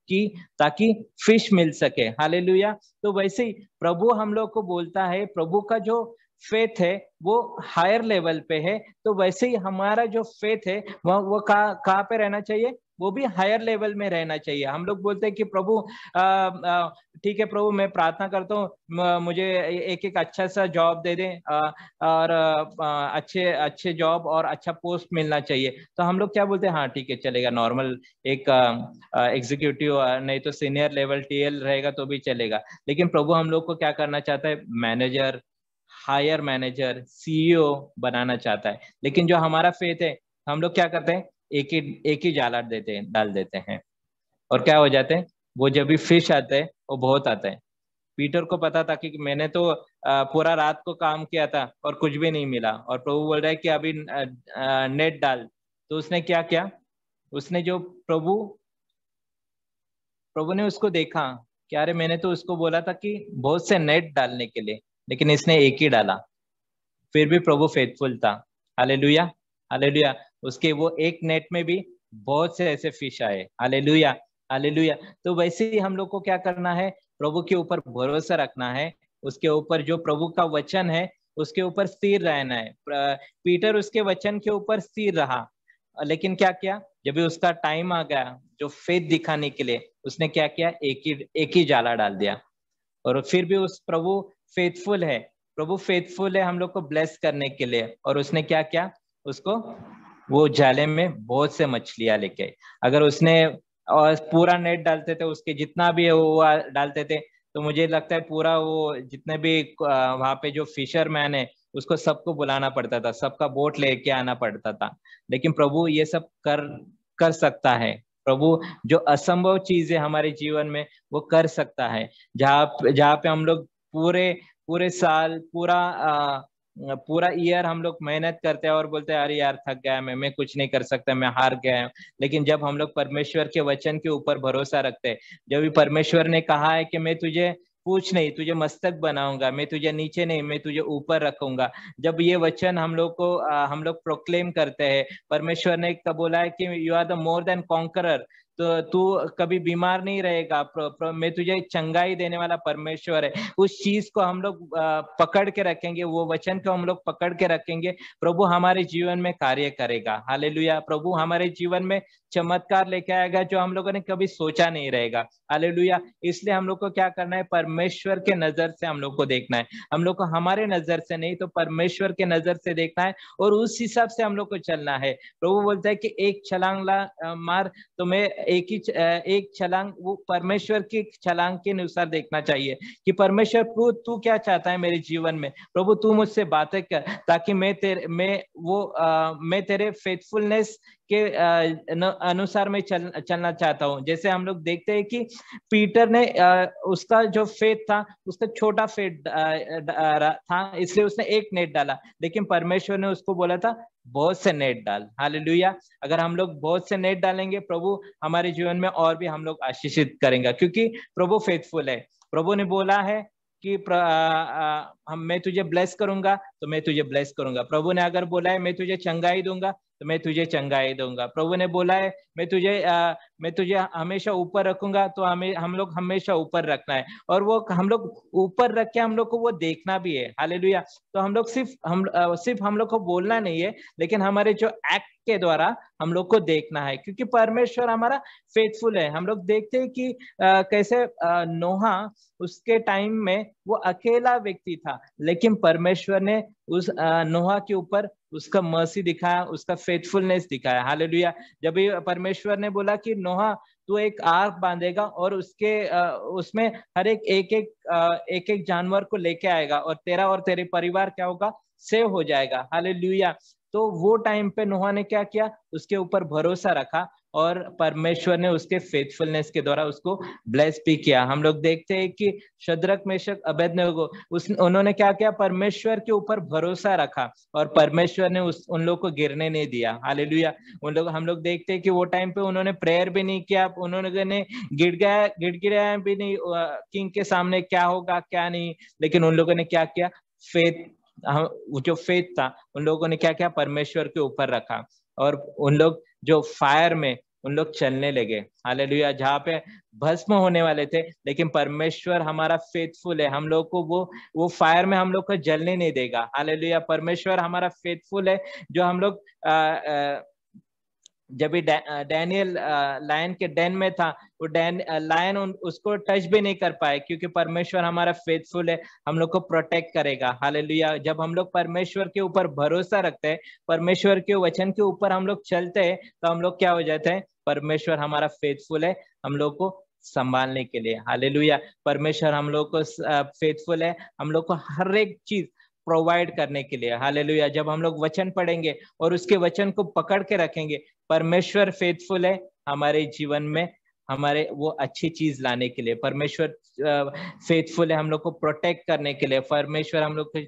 कि ताकि फिश मिल सके। हालेलुया। तो वैसे ही प्रभु हम लोग को बोलता है, प्रभु का जो फेथ है वो हायर लेवल पे है, तो वैसे ही हमारा जो फेथ है वो कहाँ पे रहना चाहिए, वो भी हायर लेवल में रहना चाहिए। हम लोग बोलते हैं कि प्रभु ठीक है प्रभु, मैं प्रार्थना करता हूँ मुझे एक अच्छा सा जॉब दे दें, और अच्छे जॉब और अच्छा पोस्ट मिलना चाहिए। तो हम लोग क्या बोलते हैं, हाँ ठीक है चलेगा, नॉर्मल एक एग्जीक्यूटिव नहीं तो सीनियर लेवल टीएल रहेगा तो भी चलेगा। लेकिन प्रभु हम लोग को क्या करना चाहता है, मैनेजर, हायर मैनेजर, सीईओ बनाना चाहता है। लेकिन जो हमारा फेथ है, हम लोग क्या करते हैं, एक ही जाला डाल देते हैं, और क्या हो जाते हैं, वो जब भी फिश आते हैं वो बहुत आते हैं। पीटर को पता था कि मैंने तो पूरा रात को काम किया था और कुछ भी नहीं मिला, और प्रभु बोल रहा है कि अभी नेट डाल। तो उसने क्या किया, उसने जो प्रभु ने उसको देखा कि अरे मैंने तो उसको बोला था कि बहुत से नेट डालने के लिए, लेकिन इसने एक ही डाला, फिर भी प्रभु फेथफुल था। Hallelujah, hallelujah. उसके वो एक नेट में भी बहुत से ऐसे फिश आए। Hallelujah, hallelujah. तो वैसे ही हम लोग को क्या करना है, प्रभु के ऊपर भरोसा रखना है, उसके ऊपर जो प्रभु का वचन है उसके ऊपर स्थिर रहना है। पीटर उसके वचन के ऊपर स्थिर रहा, लेकिन क्या किया, जब भी उसका टाइम आ गया जो फेथ दिखाने के लिए, उसने क्या किया, एक ही जाला डाल दिया। और फिर भी उस प्रभु फेथफुल है, प्रभु फेथफुल है हम लोग को ब्लेस करने के लिए। और उसने क्या किया, उसको वो जाले में बहुत से मछलियां लेके, अगर उसने और पूरा नेट डालते थे, उसके जितना भी वो डालते थे, तो मुझे लगता है पूरा वो जितने भी वहां पे जो फिशरमैन है उसको सबको बुलाना पड़ता था, सबका बोट लेके आना पड़ता था। लेकिन प्रभु ये सब कर कर सकता है। प्रभु जो असंभव चीज है हमारे जीवन में वो कर सकता है। जहाँ जहाँ पे हम लोग पूरे पूरे साल पूरा ईयर हम लोग मेहनत करते हैं और बोलते हैं अरे यार थक गया मैं कुछ नहीं कर सकता, मैं हार गया हूँ। लेकिन जब हम लोग परमेश्वर के वचन के ऊपर भरोसा रखते हैं, जब भी परमेश्वर ने कहा है कि मैं तुझे पूछ नहीं तुझे मस्तक बनाऊंगा, मैं तुझे नीचे नहीं मैं तुझे ऊपर रखूंगा, जब ये वचन हम लोग प्रोक्लेम करते हैं, परमेश्वर ने कब बोला है कि you are the more than conqueror, तो तू कभी बीमार नहीं रहेगा, मैं तुझे चंगाई देने वाला परमेश्वर है। उस चीज को हम लोग पकड़ के रखेंगे, वो वचन को हम लोग पकड़ के रखेंगे, प्रभु हमारे जीवन में कार्य करेगा। हालेलुया। प्रभु हमारे जीवन में चमत्कार लेके आएगा जो हम लोगों ने कभी सोचा नहीं रहेगा। हालेलुया। इसलिए हम लोग को क्या करना है, परमेश्वर के नजर से हम लोग को देखना है, हम लोग को हमारे नजर से नहीं तो परमेश्वर के नजर से देखना है, और उस हिसाब से हम लोग को चलना है। प्रभु बोलता है कि एक छलांग मार, तो मैं एक छलांग वो परमेश्वर की छलांग के अनुसार देखना चाहिए कि परमेश्वर तू क्या चाहता है मेरे जीवन में। प्रभु तू मुझसे बातें कर, ताकि मैं तेरे फेथफुलनेस के अनुसार मैं चलना चाहता हूँ। जैसे हम लोग देखते हैं कि पीटर ने उसका जो फेथ था उसका छोटा फेथ था, इसलिए उसने एक नेट डाला, लेकिन परमेश्वर ने उसको बोला था बहुत से नेट डाल। हालेलुया। अगर हम लोग बहुत से नेट डालेंगे, प्रभु हमारे जीवन में और भी हम लोग आशीषित करेंगे, क्योंकि प्रभु फेथफुल है। प्रभु ने बोला है कि मैं तुझे ब्लेस करूंगा तो मैं तुझे ब्लेस करूंगा। प्रभु ने अगर बोला है मैं तुझे चंगाई दूंगा तो मैं तुझे चंगाई दूंगा। प्रभु ने बोला है मैं तुझे हमेशा ऊपर रखूंगा, तो हम लोग हमेशा ऊपर रखना है, और वो हम लोग ऊपर रख के हम लोग को वो देखना भी है। हालेलुया। तो हम लोग सिर्फ हम लोग को बोलना नहीं है, लेकिन हमारे जो एक्ट के द्वारा हम लोग को देखना है, क्योंकि परमेश्वर हमारा फेथफुल है। हम लोग देखते हैं कि कैसे नोहा, उसके टाइम में वो अकेला व्यक्ति था, लेकिन परमेश्वर ने उस नोहा के ऊपर उसका मर्सी दिखाया, उसका फेथफुलनेस दिखाया। हालेलुया। जब भी परमेश्वर ने बोला कि नोहा तू एक आर्क बांधेगा और उसमें हर एक एक जानवर को लेके आएगा, और तेरा और तेरे परिवार क्या होगा, सेव हो जाएगा। हालेलुया। तो वो टाइम पे नोहा ने क्या किया, उसके ऊपर भरोसा रखा, और परमेश्वर ने उसके फेथफुलनेस के द्वारा उसको ब्लेस भी किया। हम लोग देखते हैं कि शद्रक मेशक अबेदनगो उन्होंने क्या किया, परमेश्वर के ऊपर भरोसा रखा, और परमेश्वर ने उन लोग को गिरने नहीं दिया। हालेलुया। हम लोग देखते हैं कि वो टाइम पे उन्होंने प्रेयर भी नहीं किया, उन्होंने गिड़गिड़ाया भी नहीं किंग के सामने क्या होगा क्या नहीं, लेकिन उन लोगों ने क्या किया, फेथ, वो जो फेथ था उन लोगों ने क्या किया, परमेश्वर के ऊपर रखा, और उन लोग जो फायर में उन लोग चलने लगे। हालेलुया। जहाँ पे भस्म होने वाले थे, लेकिन परमेश्वर हमारा फेथफुल है, हम लोग को वो फायर में हम लोग को जलने नहीं देगा। हालेलुया। परमेश्वर हमारा फेथफुल है, जो हम लोग जब भी डैनियल लायन के डेन में था, वो लायन उसको टच भी नहीं कर पाए, क्योंकि परमेश्वर हमारा फेथफुल है, हम लोग को प्रोटेक्ट करेगा। हालेलुया। जब हम लोग परमेश्वर के ऊपर भरोसा रखते हैं, परमेश्वर के वचन के ऊपर हम लोग चलते हैं, तो हम लोग क्या हो जाते हैं, परमेश्वर हमारा फेथफुल है हम लोग को संभालने के लिए। हालेलुया। परमेश्वर हम लोग को फेथफुल है हम लोग को हर एक चीज प्रोवाइड करने के लिए। हालेलुया। जब हम लोग वचन पढ़ेंगे और उसके वचन को पकड़ के रखेंगे, परमेश्वर फेथफुल है हमारे जीवन में, हमारे वो अच्छी चीज लाने के लिए। परमेश्वर फेथफुल है हम लोग को प्रोटेक्ट करने के लिए। परमेश्वर हम लोग को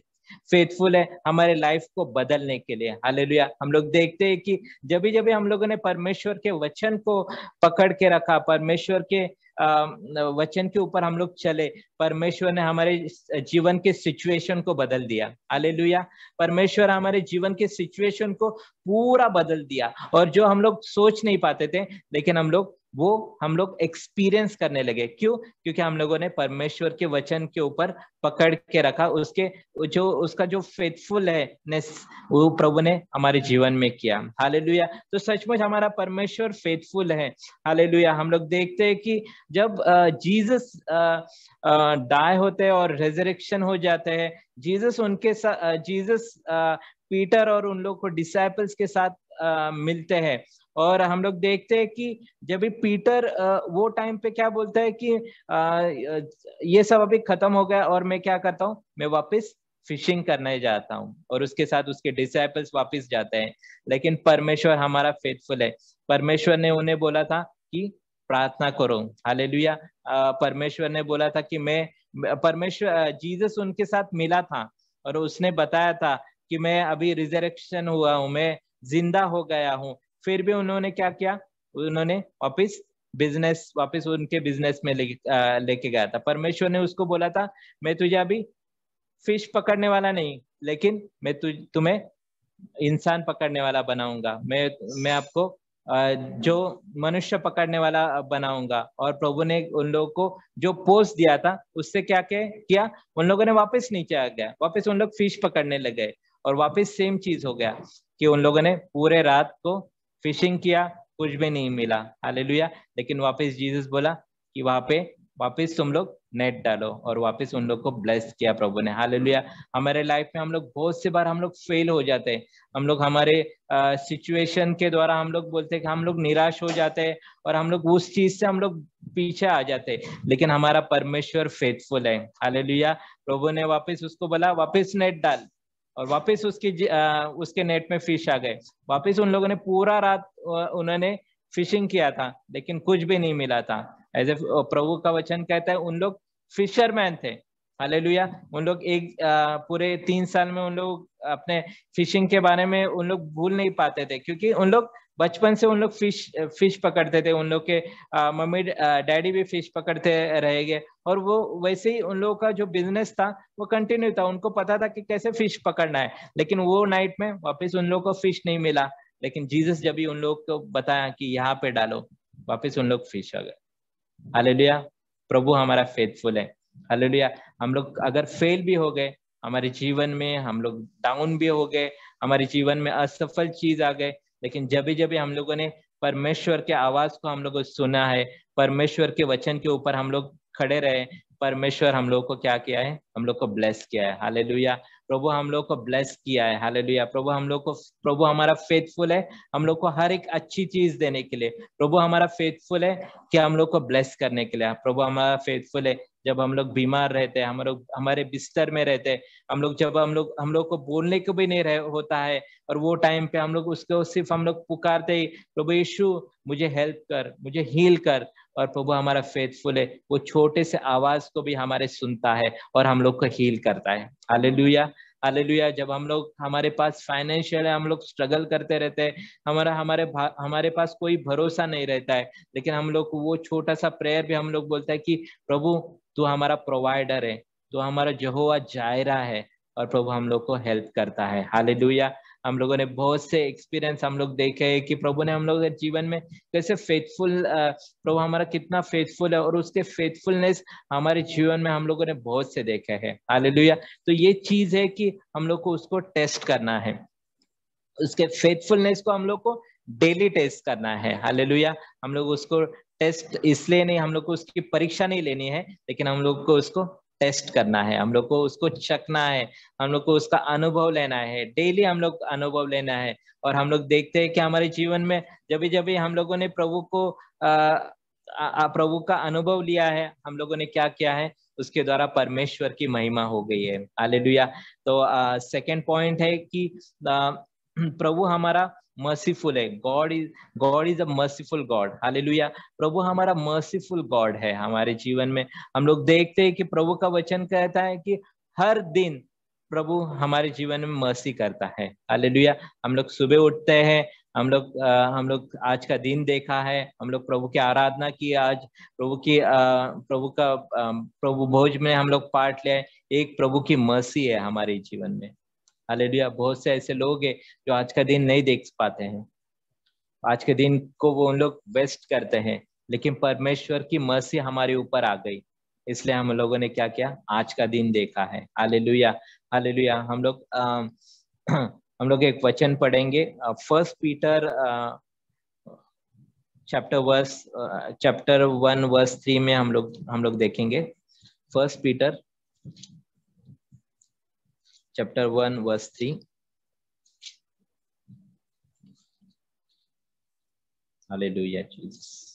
फेथफुल है हमारे लाइफ को बदलने के लिए। हालेलुया। हम लोग देखते हैं कि जब भी हम लोगों ने परमेश्वर के वचन को पकड़ के रखा, परमेश्वर के वचन के ऊपर हम लोग चले, परमेश्वर ने हमारे जीवन के सिचुएशन को बदल दिया। हालेलुया। परमेश्वर हमारे जीवन के सिचुएशन को पूरा बदल दिया, और जो हम लोग सोच नहीं पाते थे, लेकिन हम लोग एक्सपीरियंस करने लगे। क्यों? क्योंकि हम लोगों ने परमेश्वर के वचन के ऊपर पकड़ के रखा, उसका जो फेथफुल है वो प्रभु ने हमारे जीवन में किया। हालेलुया। तो सचमुच हमारा परमेश्वर फेथफुल है। हालेलुया। हम लोग देखते हैं कि जब जीसस डाई होते हैं और रेजरेक्शन हो जाते हैं, जीसस पीटर और उन लोग को डिसाइपल्स के साथ मिलते हैं, और हम लोग देखते हैं कि जब भी पीटर वो टाइम पे क्या बोलता है कि ये सब अभी खत्म हो गया और मैं क्या करता हूँ, मैं वापस फिशिंग करने जाता हूँ, और उसके साथ उसके डिसाइपल्स वापस जाते हैं। लेकिन परमेश्वर हमारा फेथफुल है। परमेश्वर ने उन्हें बोला था कि प्रार्थना करो। हालेलुया। परमेश्वर ने बोला था कि जीसस उनके साथ मिला था और उसने बताया था कि मैं अभी रिजरेक्शन हुआ हूँ, मैं जिंदा हो गया हूँ। फिर भी उन्होंने क्या किया, उन्होंने वापस उनके बिजनेस में लेके गया था। परमेश्वर ने उसको बोला था, मैं तुझे अभी फिश पकड़ने वाला नहीं, लेकिन मैं तुम्हें इंसान पकड़ने वाला बनाऊंगा। मैं आपको जो मनुष्य पकड़ने वाला बनाऊंगा। और प्रभु ने उन लोगों को जो पोस्ट दिया था उससे क्या किया, उन लोगों ने वापस नीचे आ गया, वापस उन लोग फिश पकड़ने लगे, और वापस सेम चीज हो गया कि उन लोगों ने पूरे रात को फिशिंग किया, कुछ भी नहीं मिला। हालेलुया। लेकिन वापस जीसस बोला कि वहां पे वापस तुम लोग नेट डालो, और वापस उन लोग को ब्लेस किया प्रभु ने। हालेलुया। हमारे लाइफ में हम लोग बहुत से बार हम लोग फेल हो जाते हैं। हम लोग हमारे सिचुएशन के द्वारा हम लोग बोलते हैं कि हम लोग निराश हो जाते हैं, और हम लोग उस चीज से हम लोग पीछे आ जाते हैं। लेकिन हमारा परमेश्वर फेथफुल है। हालेलुया। प्रभु ने वापस उसको बोला वापस नेट डाल, और वापस उसके नेट में फिश आ गए। वापस उन लोगों ने पूरा रात उन्होंने फिशिंग किया था, लेकिन कुछ भी नहीं मिला था। ऐसे प्रभु का वचन कहता है उन लोग फिशरमैन थे। हालेलुया। उन लोग पूरे 3 साल में उन लोग अपने फिशिंग के बारे में उन लोग भूल नहीं पाते थे, क्योंकि उन लोग बचपन से उन लोग फिश पकड़ते थे। उन लोग के मम्मी डैडी भी फिश पकड़ते रहेंगे, और वो वैसे ही उन लोगों का जो बिजनेस था वो कंटिन्यू था। उनको पता था कि कैसे फिश पकड़ना है। लेकिन वो नाइट में वापस उन लोगों को फिश नहीं मिला, लेकिन जीसस जब भी उन लोग को बताया कि यहाँ पे डालो, वापस उन लोग फिश आ गए। हालेलुया। प्रभु हमारा फेथफुल है। हालेलुया। हम लोग अगर फेल भी हो गए हमारे जीवन में, हम लोग डाउन भी हो गए, हमारे जीवन में असफल चीज आ गए, लेकिन जब भी हम लोगों ने परमेश्वर के आवाज को हम लोगों सुना है, परमेश्वर के वचन के ऊपर हम लोग खड़े रहे, परमेश्वर हम लोग को क्या किया है, हम लोग को ब्लेस किया है। हालेलुया। प्रभु हम लोग को ब्लेस किया है। हालेलुया। प्रभु हमारा फेथफुल है हम लोग को हर एक अच्छी चीज देने के लिए। प्रभु हमारा फेथफुल है कि हम लोग को ब्लेस करने के लिए। प्रभु हमारा फेथफुल है जब हम लोग बीमार रहते हैं, हम लोग हमारे बिस्तर में रहते हैं, हम लोग को बोलने को भी नहीं होता है, और वो टाइम पे हम लोग उसको सिर्फ हम लोग पुकारते ही, प्रभु यीशु मुझे हेल्प कर, मुझे हील कर। और प्रभु हमारा फेथफुल है, वो छोटे से आवाज को भी हमारे सुनता है और हम लोग को हील करता है। हालेलुया। हालेलुया। जब हमारे पास फाइनेंशियल है, हम लोग स्ट्रगल करते रहते हैं, हमारे पास कोई भरोसा नहीं रहता है, लेकिन हम लोग को वो छोटा सा प्रेयर भी हम लोग बोलता है कि प्रभु तू हमारा प्रोवाइडर है, तू हमारा यहोवा जायरा है, और प्रभु हम लोग को हेल्प करता है। हालेलुया। हम लोगों ने बहुत से एक्सपीरियंस हम लोग देखे हैं कि प्रभु ने हम लोग के जीवन में कैसे प्रभु हमारा कितना फेथफुल है, और उसके फेथफुलनेस हमारे जीवन में हम लोगों ने बहुत से देखे हैं। हालेलुया। तो ये चीज है कि हम लोग को उसको टेस्ट करना है, उसके फेथफुलनेस को हम लोग को डेली टेस्ट करना है। हालेलुया। हम लोग उसको टेस्ट इसलिए नहीं, हम लोग को उसकी परीक्षा नहीं लेनी है, लेकिन हम लोग को उसको टेस्ट करना है, हम लोग को उसको चखना है, हम लोग को उसका अनुभव लेना है। डेली हम लोग अनुभव लेना है, और हम लोग देखते हैं कि हमारे जीवन में जब हम लोगों ने प्रभु का अनुभव लिया है, हम लोगों ने क्या किया है, उसके द्वारा परमेश्वर की महिमा हो गई है। हालेलुया। तो सेकंड पॉइंट है कि प्रभु हमारा मर्सीफुल है। God is a merciful God. Hallelujah. प्रभु हमारा मर्सीफुल गॉड है हमारे जीवन में। हम लोग देखते हैं कि प्रभु का वचन कहता है कि हर दिन प्रभु हमारे जीवन में मर्सी करता है। हालेलुया। हम लोग सुबह उठते हैं, हम लोग आज का दिन देखा है, हम लोग प्रभु की आराधना की, आज प्रभु भोज में हम लोग पार्ट ले। एक प्रभु की मर्सी है हमारे जीवन में। हालेलुया। बहुत से ऐसे लोग हैं जो आज का दिन नहीं देख पाते हैं, आज के दिन को वो उन लोग वेस्ट करते हैं, लेकिन परमेश्वर की मर्सी हमारे ऊपर आ गई, इसलिए हम लोगों ने क्या किया, आज का दिन देखा है। हालेलुया। हालेलुया। हम लोग एक वचन पढ़ेंगे, फर्स्ट पीटर चैप्टर 1 वर्स 3 में हम लोग देखेंगे। First Peter chapter 1 verse 3। Hallelujah Jesus.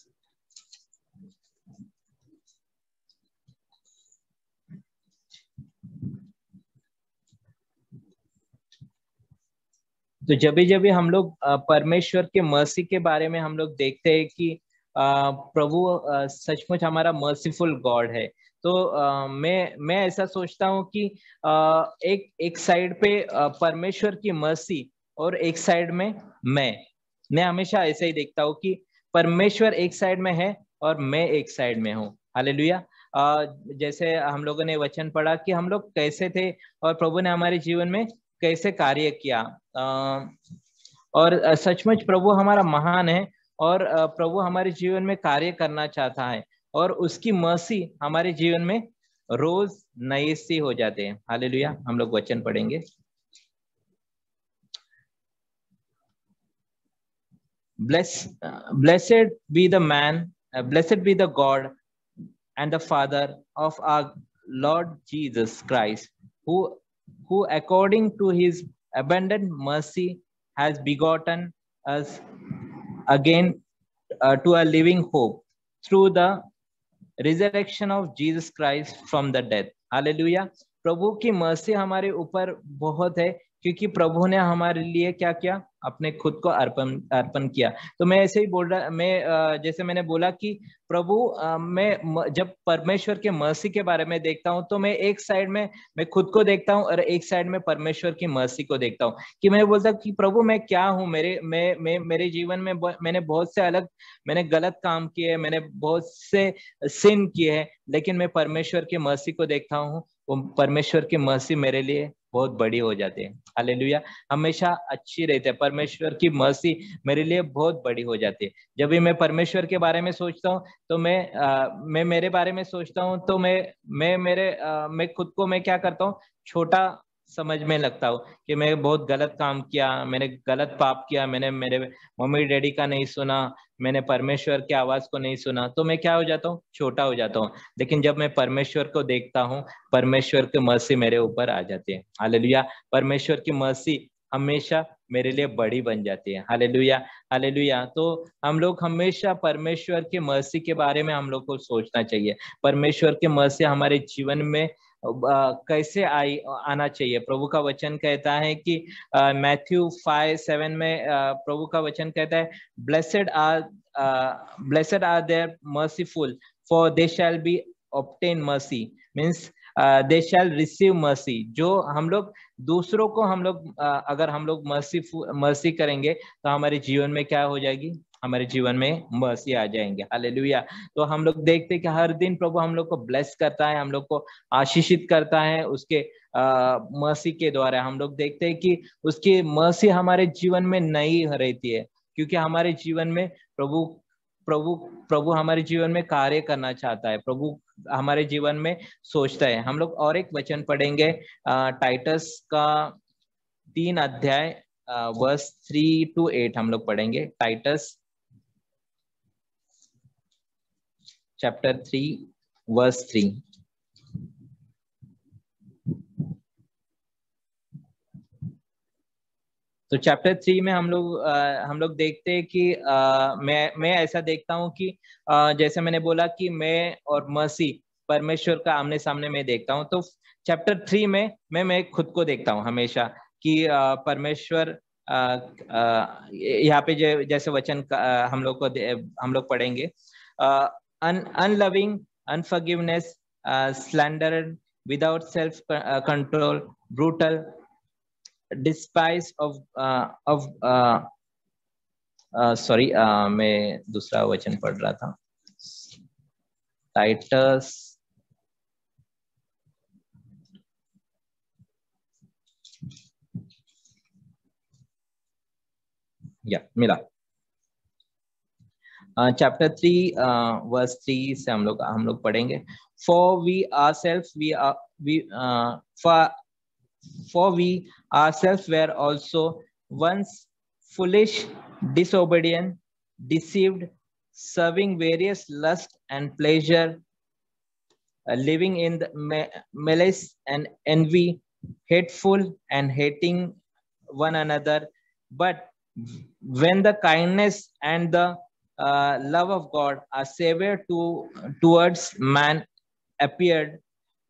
तो जब हम लोग परमेश्वर के मर्सी के बारे में हम लोग देखते हैं कि प्रभु सचमुच हमारा मर्सीफुल गॉड है, तो मैं ऐसा सोचता हूँ कि एक साइड पे परमेश्वर की मर्सी और एक साइड में मैं हमेशा ऐसे ही देखता हूँ कि परमेश्वर एक साइड में है और मैं एक साइड में हूँ। हालेलुया। जैसे हम लोगों ने वचन पढ़ा कि हम लोग कैसे थे और प्रभु ने हमारे जीवन में कैसे कार्य किया, और सचमुच प्रभु हमारा महान है, और प्रभु हमारे जीवन में कार्य करना चाहता है, और उसकी मर्सी हमारे जीवन में रोज नई सी हो जाते हैं। हालेलुया। हम लोग वचन पढ़ेंगे। Blessed be the man, blessed be the God and the Father of our Lord Jesus Christ, who according to his abundant mercy has begotten us again to a living hope through the resurrection of Jesus Christ from the death. Hallelujah. प्रभु की mercy हमारे ऊपर बहुत है, क्योंकि प्रभु ने हमारे लिए क्या किया, अपने खुद को अर्पण किया। तो मैं ऐसे ही बोल रहा, मैं जैसे मैंने बोला कि प्रभु मैं जब परमेश्वर के मर्सी के बारे में देखता हूँ, तो मैं एक साइड में मैं खुद को देखता हूँ और एक साइड में परमेश्वर की मर्सी को देखता हूँ, कि मैं बोलता हूँ कि प्रभु मैं क्या हूँ, मेरे जीवन में मैंने बहुत से मैंने गलत काम किए, मैंने बहुत से सिन किए हैं, लेकिन मैं परमेश्वर की मर्सी को देखता हूँ, वो परमेश्वर की मर्सी मेरे लिए बहुत बड़ी हो जाती है। हालेलुया। हमेशा अच्छी रहती है, परमेश्वर की मर्सी मेरे लिए बहुत बड़ी हो जाती है। जब भी मैं परमेश्वर के बारे में सोचता हूँ, तो मैं मेरे बारे में सोचता हूँ, तो मैं खुद को मैं क्या करता हूँ, छोटा समझने लगता हूँ कि मैं बहुत गलत काम किया, मैंने गलत पाप किया, मैंने मेरे मम्मी डैडी का नहीं सुना, मैंने परमेश्वर की आवाज को नहीं सुना, तो मैं क्या हो जाता हूँ, छोटा हो जाता हूँ। लेकिन जब मैं परमेश्वर को देखता हूँ, परमेश्वर की मर्सी मेरे ऊपर आ जाती है। हालेलुया। परमेश्वर की मर्सी हमेशा मेरे लिए बड़ी बन जाती है। हालेलुया। हालेलुया। तो हम लोग हमेशा परमेश्वर की मर्सी के बारे में हम लोग को सोचना चाहिए। परमेश्वर की मर्सी हमारे जीवन में कैसे आना चाहिए। प्रभु का वचन कहता है कि मैथ्यू 5:7 में प्रभु का वचन कहता है, blessed are their merciful, for they shall be obtain mercy, means they shall receive mercy। जो हम लोग दूसरों को अगर हम लोग मर्सी करेंगे, तो हमारे जीवन में क्या हो जाएगी, हमारे जीवन में मर्सी आ जाएंगे। हालेलुया। तो हम लोग देखते हैं कि हर दिन प्रभु हम लोग को ब्लेस करता है, हम लोग को आशीषित करता है उसके मर्सी के द्वारा। हम लोग देखते हैं कि उसकी मर्सी हमारे जीवन में नई रहती है, क्योंकि हमारे जीवन में प्रभु प्रभु प्रभु हमारे जीवन में कार्य करना चाहता है, प्रभु हमारे जीवन में सोचता है। हम लोग और एक वचन पढ़ेंगे, टाइटस का 3 अध्याय वर्स 3 to 8 हम लोग पढ़ेंगे। Titus chapter 3 verse 3। तो चैप्टर 3 में हम लोग देखते हैं कि मैं ऐसा देखता हूँ कि जैसे मैंने बोला कि मैं और मर्सी परमेश्वर का आमने सामने में देखता हूँ। तो चैप्टर 3 में मैं खुद को देखता हूँ हमेशा कि परमेश्वर यहाँ पे जैसे वचन हम लोग पढ़ेंगे, unloving, unforgiveness, slander without self control, brutal, despise of sorry, मैं दूसरा वचन पढ़ रहा था, टाइटस, या मिला, चैप्टर 3 वर्स 3 से हम लोग पढ़ेंगे। For we ourselves were also once foolish, disobedient, deceived, serving various lusts and pleasure, living in the malice and envy, hateful and hating one another. But when the kindness and the love of God, our Savior towards man, appeared,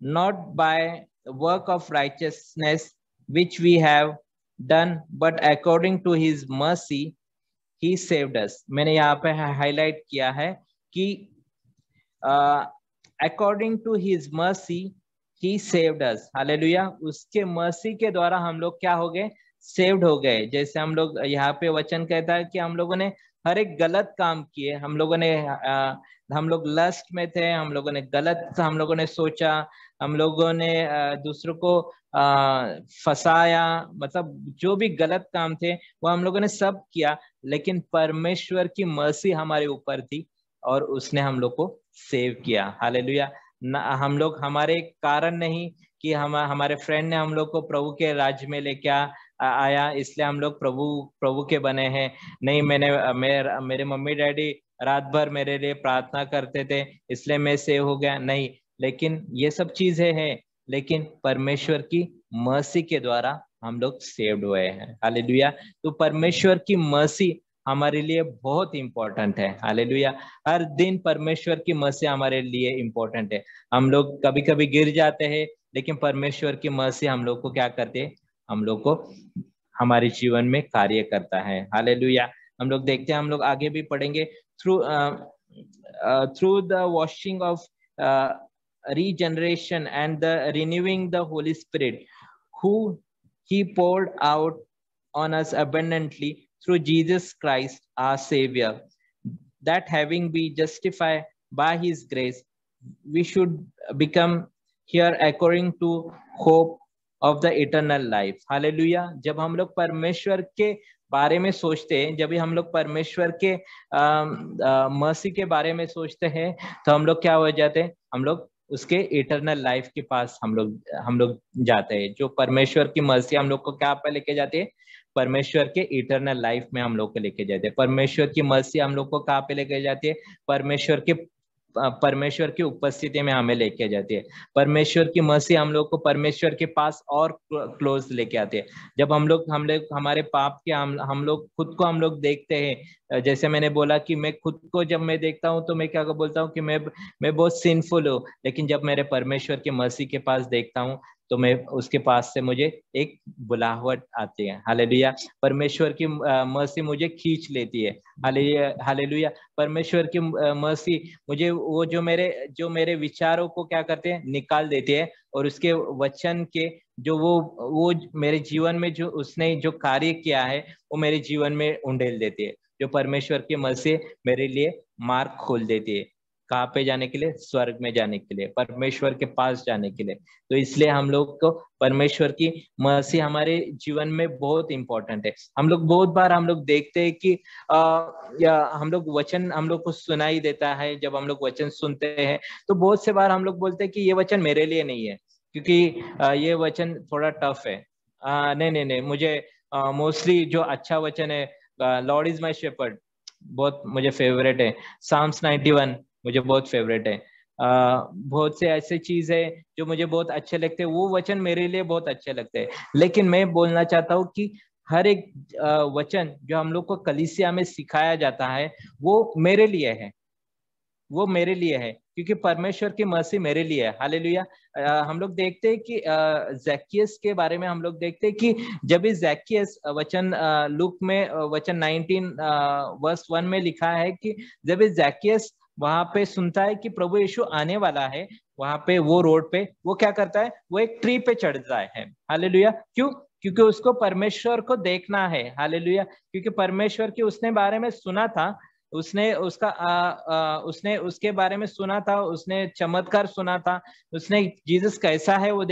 not by the work of righteousness which we have done, but according to his mercy, he saved us. मैंने यहाँ पे highlight किया है कि according to his mercy, he saved us. Hallelujah, उसके mercy के द्वारा हम लोग क्या हो गए? सेव्ड हो गए। जैसे हम लोग यहाँ पे वचन कहता है कि हम लोगों ने हर एक गलत काम किए, हम लोग लस्ट में थे, हम लोगों ने गलत, हम लोगों ने सोचा, हम लोगों ने दूसरों को फंसाया, मतलब जो भी गलत काम थे वो हम लोगों ने सब किया, लेकिन परमेश्वर की मर्सी हमारे ऊपर थी और उसने हम लोग को सेव किया। हालेलुया। हम लोग हमारे कारण नहीं कि हमारे फ्रेंड ने हम लोग को प्रभु के राज्य में लेके आया इसलिए हम लोग प्रभु के बने हैं। नहीं, मेरे मम्मी डैडी रात भर मेरे लिए प्रार्थना करते थे इसलिए मैं सेव हो गया, नहीं, लेकिन ये सब चीजें हैं, लेकिन परमेश्वर की मर्सी के द्वारा हम लोग सेव्ड हुए हैं। हालेलुया। तो परमेश्वर की मर्सी हमारे लिए बहुत इंपॉर्टेंट है। हालेलुया। हर दिन परमेश्वर की मर्सी हमारे लिए इंपॉर्टेंट है। हम लोग कभी कभी गिर जाते हैं, लेकिन परमेश्वर की मर्सी हम लोग को क्या करते हैं? हम लोग को हमारे जीवन में कार्य करता है। हालेलुया। हम लोग देखते हैं, हम लोग आगे भी पढ़ेंगे। Through the washing of regeneration and the renewing the Holy Spirit, who he poured out on us abundantly through Jesus Christ our Savior, that having been justified by his grace, we should become here according to hope of the eternal life. Hallelujah. जब हम लोग परमेश्वर के बारे में सोचते हैं, जब भी हम लोग परमेश्वर के मर्सी के बारे में सोचते हैं, तो हम लोग क्या हो जाते हैं? हम लोग उसके इटर्नल लाइफ के पास हम लोग जाते हैं। जो परमेश्वर की मर्सी हम लोग को क्या पे लेके जाते हैं? परमेश्वर के इटर्नल लाइफ में हम लोग को लेके जाते हैं। परमेश्वर की मर्सी हम लोग को कहाँ पे लेके जाती है? परमेश्वर की उपस्थिति में हमें लेके जाती है। परमेश्वर की मर्सी हम लोग को परमेश्वर के पास और क्लोज लेके आते हैं। जब हम लोग हमारे पाप के हम लोग खुद को हम लोग देखते हैं, जैसे मैंने बोला कि मैं खुद को जब मैं देखता हूँ तो मैं क्या बोलता हूँ कि मैं बहुत सिंफुल हूँ, लेकिन जब मेरे परमेश्वर की मर्सी के पास देखता हूँ तो मैं उसके पास से मुझे एक बुलाहट आती है। हालेलुया। परमेश्वर की मर्सी मुझे खींच लेती है। हालेलुया। परमेश्वर की मर्सी मुझे वो जो मेरे विचारों को क्या करते हैं? निकाल देते हैं, और उसके वचन के जो वो मेरे जीवन में जो उसने जो कार्य किया है वो मेरे जीवन में उंडेल देती है। जो परमेश्वर की मर्सी मेरे लिए मार्ग खोल देती है। कहाँ पे जाने के लिए? स्वर्ग में जाने के लिए, परमेश्वर के पास जाने के लिए। तो इसलिए हम लोग को परमेश्वर की मर्सी हमारे जीवन में बहुत इंपॉर्टेंट है। हम लोग बहुत बार हम लोग देखते हैं कि या हम लोग वचन हम लोग को सुनाई देता है। जब हम लोग वचन सुनते हैं तो बहुत से बार हम लोग बोलते हैं कि ये वचन मेरे लिए नहीं है, क्योंकि ये वचन थोड़ा टफ है। नहीं, मुझे मोस्टली जो अच्छा वचन है, लॉर्ड इज माई शेपर्ड, बहुत मुझे फेवरेट है। साम्स 91 मुझे बहुत फेवरेट है। बहुत से ऐसे चीज है जो मुझे बहुत अच्छे लगते हैं, वो वचन मेरे लिए बहुत अच्छे लगते हैं। लेकिन मैं बोलना चाहता हूँ कि हर एक वचन जो हम लोग को कलीसिया में सिखाया जाता है वो मेरे लिए है, वो मेरे लिए है, क्योंकि परमेश्वर की मर्सी मेरे लिए है। हालेलुया। हम लोग देखते हैं कि जैकियस के बारे में हम लोग देखते हैं कि जब इस जैकियस वचन लूक में वचन 19 वर्स 1 में लिखा है कि जब इस जैकियस वहां पे सुनता है कि प्रभु यीशु आने वाला है, वहां पे वो रोड पे वो क्या करता है, वो एक ट्री पे चढ़ता है। हालेलुया। क्यों? क्योंकि उसको परमेश्वर को देखना है। हालेलुया। क्योंकि परमेश्वर के उसने बारे में सुना था, उसने उसका उसने उसके बारे में सुना था, उसने चमत्कार सुना था, उसने जीसस कैसा है वो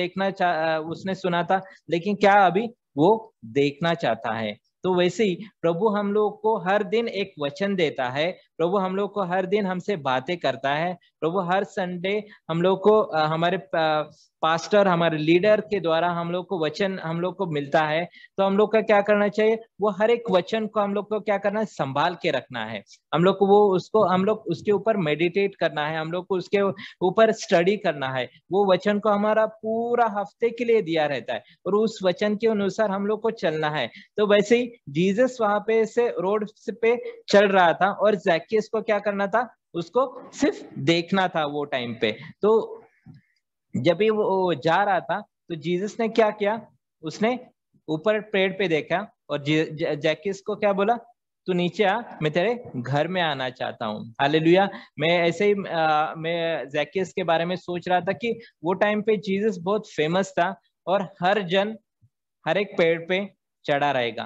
उसने सुना था, लेकिन क्या अभी वो देखना चाहता है। तो वैसे ही प्रभु हम लोग को हर दिन एक वचन देता है, प्रभु हम लोग को हर दिन हमसे बातें करता है, प्रभु हर संडे हम लोग को हमारे पास्टर, हमारे लीडर के द्वारा हम लोग को वचन हम लोग को मिलता है। तो हम लोग का क्या करना चाहिए, वो हर एक वचन को हम लोग को क्या करना है, संभाल के रखना है। हम लोग को वो उसको हम लोग उसके ऊपर मेडिटेट करना है, हम लोग को उसके ऊपर स्टडी करना है। वो वचन को हमारा पूरा हफ्ते के लिए दिया रहता है और उस वचन के अनुसार हम लोग को चलना है। तो वैसे ही जीसस वहां पे से रोड पे चल रहा था और जैकियस को क्या करना था, उसको सिर्फ देखना था वो टाइम पे। तो जब भी वो जा रहा था तो जीसस ने क्या किया, उसने ऊपर पेड़ पे देखा और जैकियस को क्या बोला, तू नीचे आ, मैं तेरे घर में आना चाहता हूँ। हालेलुया। मैं ऐसे ही मैं जैकियस के बारे में सोच रहा था कि वो टाइम पे जीसस बहुत फेमस था और हर जन हर एक पेड़ पे चढ़ा रहेगा।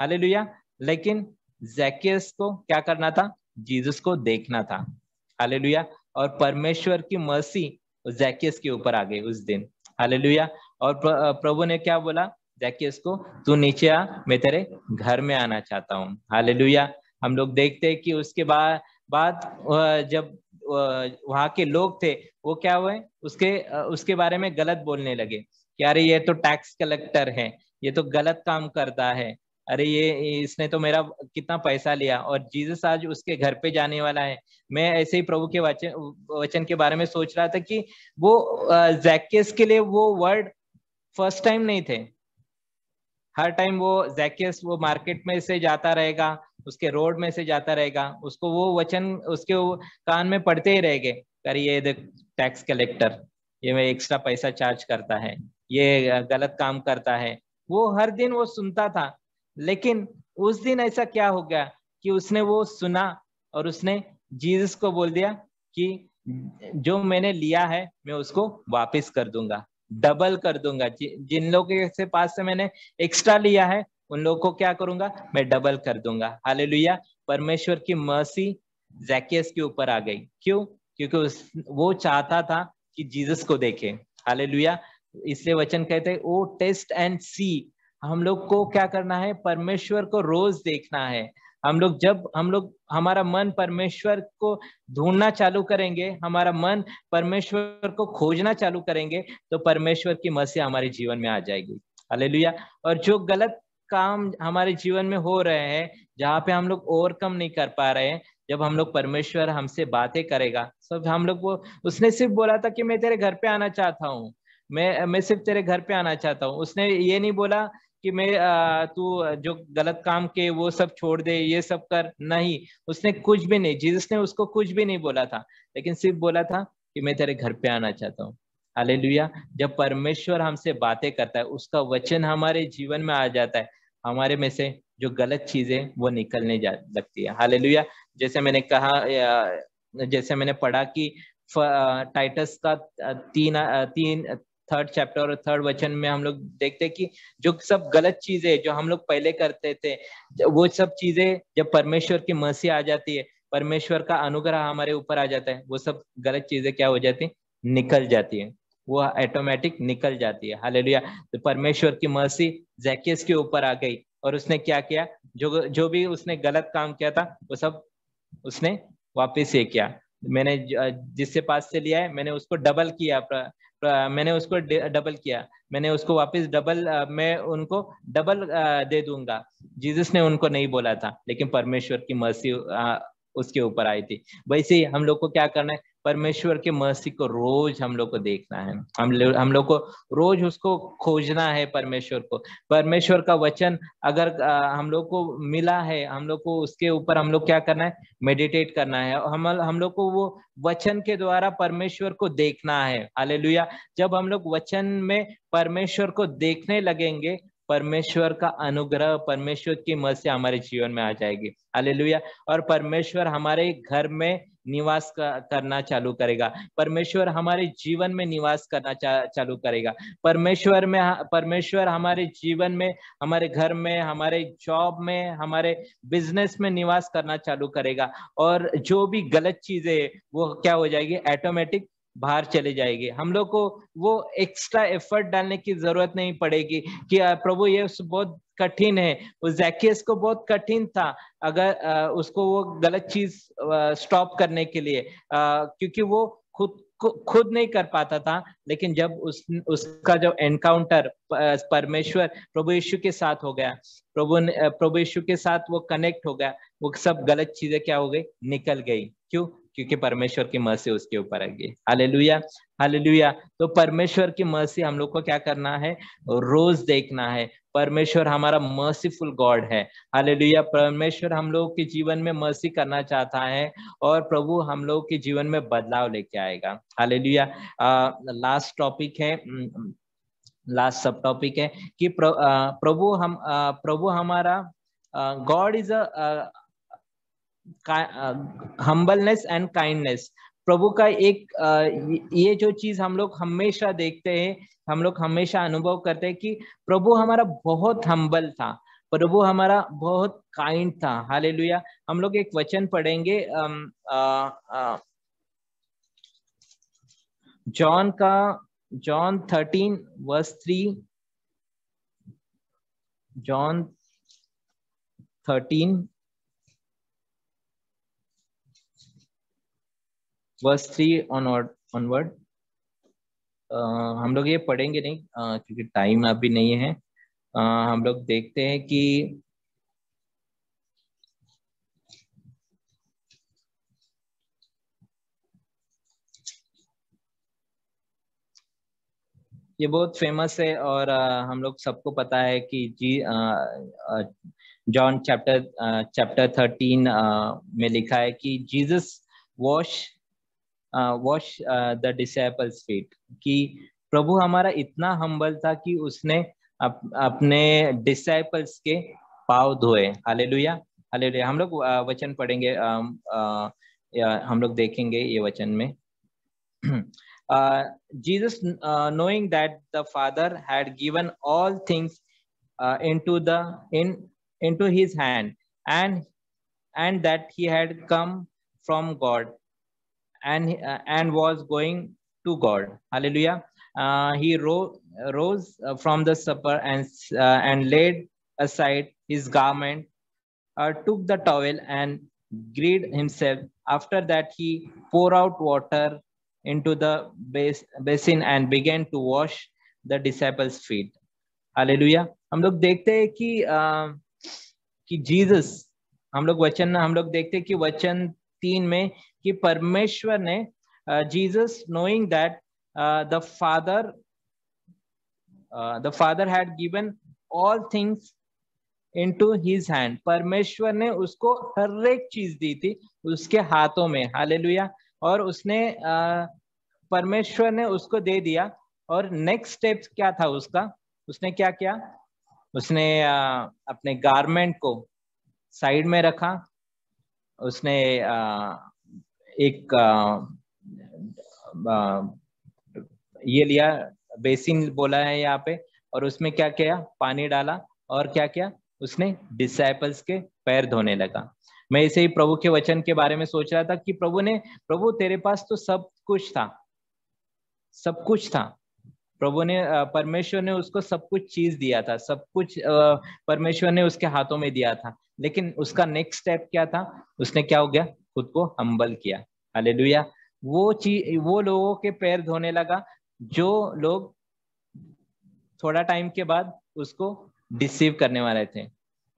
हालेलुया। लेकिन जैकियस को क्या करना था, जीसस को देखना था। हालेलुया। और परमेश्वर की मर्सी जैकियस के ऊपर आ गई उस दिन। हालेलुया। और प्रभु ने क्या बोला जैकियस को, तू नीचे आ, मैं तेरे घर में आना चाहता हूँ। हालेलुया। हम लोग देखते हैं कि उसके बाद जब वहां के लोग थे वो क्या हुए, उसके बारे में गलत बोलने लगे कि अरे ये तो टैक्स कलेक्टर है, ये तो गलत काम करता है, अरे ये इसने तो मेरा कितना पैसा लिया, और जीसस आज उसके घर पे जाने वाला है। मैं ऐसे ही प्रभु के वचन के बारे में सोच रहा था कि वो जैकियस के लिए वो वर्ड फर्स्ट टाइम नहीं थे। हर टाइम वो जैकियस वो मार्केट में से जाता रहेगा, उसके रोड में से जाता रहेगा, उसको वो वचन उसके कान में पड़ते ही रहेंगे, अरे ये देख टैक्स कलेक्टर, ये मैं एक्स्ट्रा पैसा चार्ज करता है, ये गलत काम करता है। वो हर दिन वो सुनता था। लेकिन उस दिन ऐसा क्या हो गया कि उसने वो सुना और उसने जीसस को बोल दिया कि जो मैंने लिया है मैं उसको वापस कर दूंगा, डबल कर दूंगा। जिन लोगों के पास से मैंने एक्स्ट्रा लिया है उन लोगों को क्या करूंगा, मैं डबल कर दूंगा। हालेलुया। परमेश्वर की मर्सी जैकियस के ऊपर आ गई। क्यों? क्योंकि वो चाहता था कि जीसस को देखे। हालेलुया। इसलिए वचन कहते हैं ओ टेस्ट एंड सी। हम लोग को क्या करना है, परमेश्वर को रोज देखना है। हम लोग हमारा मन परमेश्वर को ढूंढना चालू करेंगे, हमारा मन परमेश्वर को खोजना चालू करेंगे, तो परमेश्वर की मर्सी हमारे जीवन में आ जाएगी। हालेलुया। और जो गलत काम हमारे जीवन में हो रहे हैं, जहाँ पे हम लोग ओवरकम नहीं कर पा रहे हैं, जब हम लोग परमेश्वर हमसे बातें करेगा, सब हम लोग वो उसने सिर्फ बोला था कि मैं तेरे घर पे आना चाहता हूँ, मैं सिर्फ तेरे घर पे आना चाहता हूँ। उसने ये नहीं बोला कि मैं तू जो गलत काम के वो सब छोड़ दे, ये सब कर, नहीं। उसने कुछ भी नहीं, जीसस ने उसको कुछ भी नहीं बोला था, लेकिन सिर्फ बोला था कि मैं तेरे घर पे आना चाहता हूँ। हालेलुया। जब परमेश्वर हमसे बातें करता है, उसका वचन हमारे जीवन में आ जाता है, हमारे में से जो गलत चीजें वो निकलने जा लगती है। हालेलुया। जैसे मैंने कहा जैसे मैंने पढ़ा कि टाइटस का तीन थर्ड चैप्टर और थर्ड वचन में हम लोग देखते हैं कि जो सब गलत चीजें जो हम लोग पहले करते थे, वो सब चीजें जब परमेश्वर की मर्सी आ जाती है, परमेश्वर का अनुग्रह हमारे ऊपर आ जाता है, वो सब गलत चीजें क्या हो जाती, निकल जाती है, वो ऑटोमेटिक निकल जाती है। हालेलुया। तो परमेश्वर की मर्सी जैकियस के ऊपर आ गई और उसने क्या किया, जो भी उसने गलत काम किया था वो सब उसने वापस ये किया। मैंने जिससे पास से लिया है मैंने उसको डबल किया, मैंने उसको डबल किया, मैंने उसको वापस डबल, मैं उनको डबल दे दूंगा। जीसस ने उनको नहीं बोला था, लेकिन परमेश्वर की मर्सी उसके ऊपर आई थी। वैसे ही हम लोग को क्या करना है, परमेश्वर के मर्सी को रोज हम लोग को देखना है, हम लोग को रोज उसको खोजना है। परमेश्वर का वचन अगर हम लोग को मिला है, हम लोग को उसके ऊपर हम लोग क्या करना है, मेडिटेट करना है। हम लोग को वो वचन के द्वारा परमेश्वर को देखना है। हालेलुया। जब हम लोग वचन में परमेश्वर को देखने लगेंगे, परमेश्वर का अनुग्रह, परमेश्वर की मर्सी हमारे जीवन में आ जाएगी। हालेलुया। और परमेश्वर हमारे घर में निवास करना चालू करेगा। परमेश्वर हमारे जीवन में निवास करना चालू करेगा। परमेश्वर हमारे जीवन में, हमारे घर में, हमारे जॉब में, हमारे बिजनेस में निवास करना चालू करेगा। और जो भी गलत चीजें वो क्या हो जाएगी, ऑटोमेटिक बाहर चले जाएगी। हम लोग को वो एक्स्ट्रा एफर्ट डालने की जरूरत नहीं पड़ेगी कि प्रभु ये बहुत कठिन है। उस जैकियस को बहुत कठिन था अगर उसको वो गलत चीज स्टॉप करने के लिए, क्योंकि वो खुद नहीं कर पाता था। लेकिन जब उसका जो एनकाउंटर परमेश्वर प्रभु यीशु के साथ हो गया, प्रभु यीशु के साथ वो कनेक्ट हो गया, वो सब गलत चीजें क्या हो गई, निकल गई। क्यों? क्योंकि परमेश्वर की मर्सी उसके ऊपर आ गई। Hallelujah, hallelujah. तो परमेश्वर की मर्सी हम लोग को क्या करना है, रोज देखना है। परमेश्वर हमारा मर्सीफुल गॉड है। हालेलुया। परमेश्वर हम लोग के जीवन में मर्सी करना चाहता है और प्रभु हम लोग के जीवन में बदलाव लेके आएगा। हालेलुया। लास्ट टॉपिक है, लास्ट सब टॉपिक है कि प्रभु हमारा God is a humbleness and kindness. प्रभु का एक ये जो चीज हम लोग हमेशा देखते हैं, हम लोग हमेशा अनुभव करते हैं कि प्रभु हमारा बहुत हम्बल था, प्रभु हमारा बहुत काइंड था। हालेलुया। हम लोग एक वचन पढ़ेंगे John 13 verse 3। John 13 verse 3 onward. हम लोग ये पढ़ेंगे नहीं क्योंकि टाइम अभी नहीं है। हम लोग देखते हैं कि ये बहुत फेमस है और हम लोग सबको पता है कि जॉन चैप्टर 13 में लिखा है कि Jesus wash the disciples feet. कि प्रभु हमारा इतना हम्बल था कि उसने अपने डिसाइपल्स के पाँव धोए। Hallelujah, hallelujah. हम लोग वचन पढ़ेंगे, हम लोग देखेंगे ये वचन में। Jesus, knowing that the Father had given all things into his hand, and that he had come from God and was going to God. Hallelujah. He rose from the supper and laid aside his garment, took the towel and girded himself. After that, he poured out water into the basin and began to wash the disciples' feet. Hallelujah. हम लोग देखते हैं कि Jesus, हम लोग देखते हैं कि वचन 3 में कि परमेश्वर ने Jesus knowing that the father had given all things into his hand. परमेश्वर ने उसको हर एक चीज दी थी उसके हाथों में। हालेलुया। और परमेश्वर ने उसको दे दिया। और नेक्स्ट स्टेप क्या था उसका, उसने क्या किया, उसने अपने गारमेंट को साइड में रखा। उसने एक ये लिया, बेसिन बोला है यहाँ पे, और उसमें क्या किया, पानी डाला और क्या किया, उसने डिसाइपल्स के पैर धोने लगा। मैं इसे ही प्रभु के वचन के बारे में सोच रहा था कि प्रभु तेरे पास तो सब कुछ था, सब कुछ था। परमेश्वर ने उसको सब कुछ चीज दिया था, सब कुछ परमेश्वर ने उसके हाथों में दिया था। लेकिन उसका नेक्स्ट स्टेप क्या था, उसने क्या हो गया, खुद को हम्बल किया। हालेलुया। वो लोगों के पैर धोने लगा जो लोग थोड़ा टाइम के बाद उसको डिसीव करने वाले थे।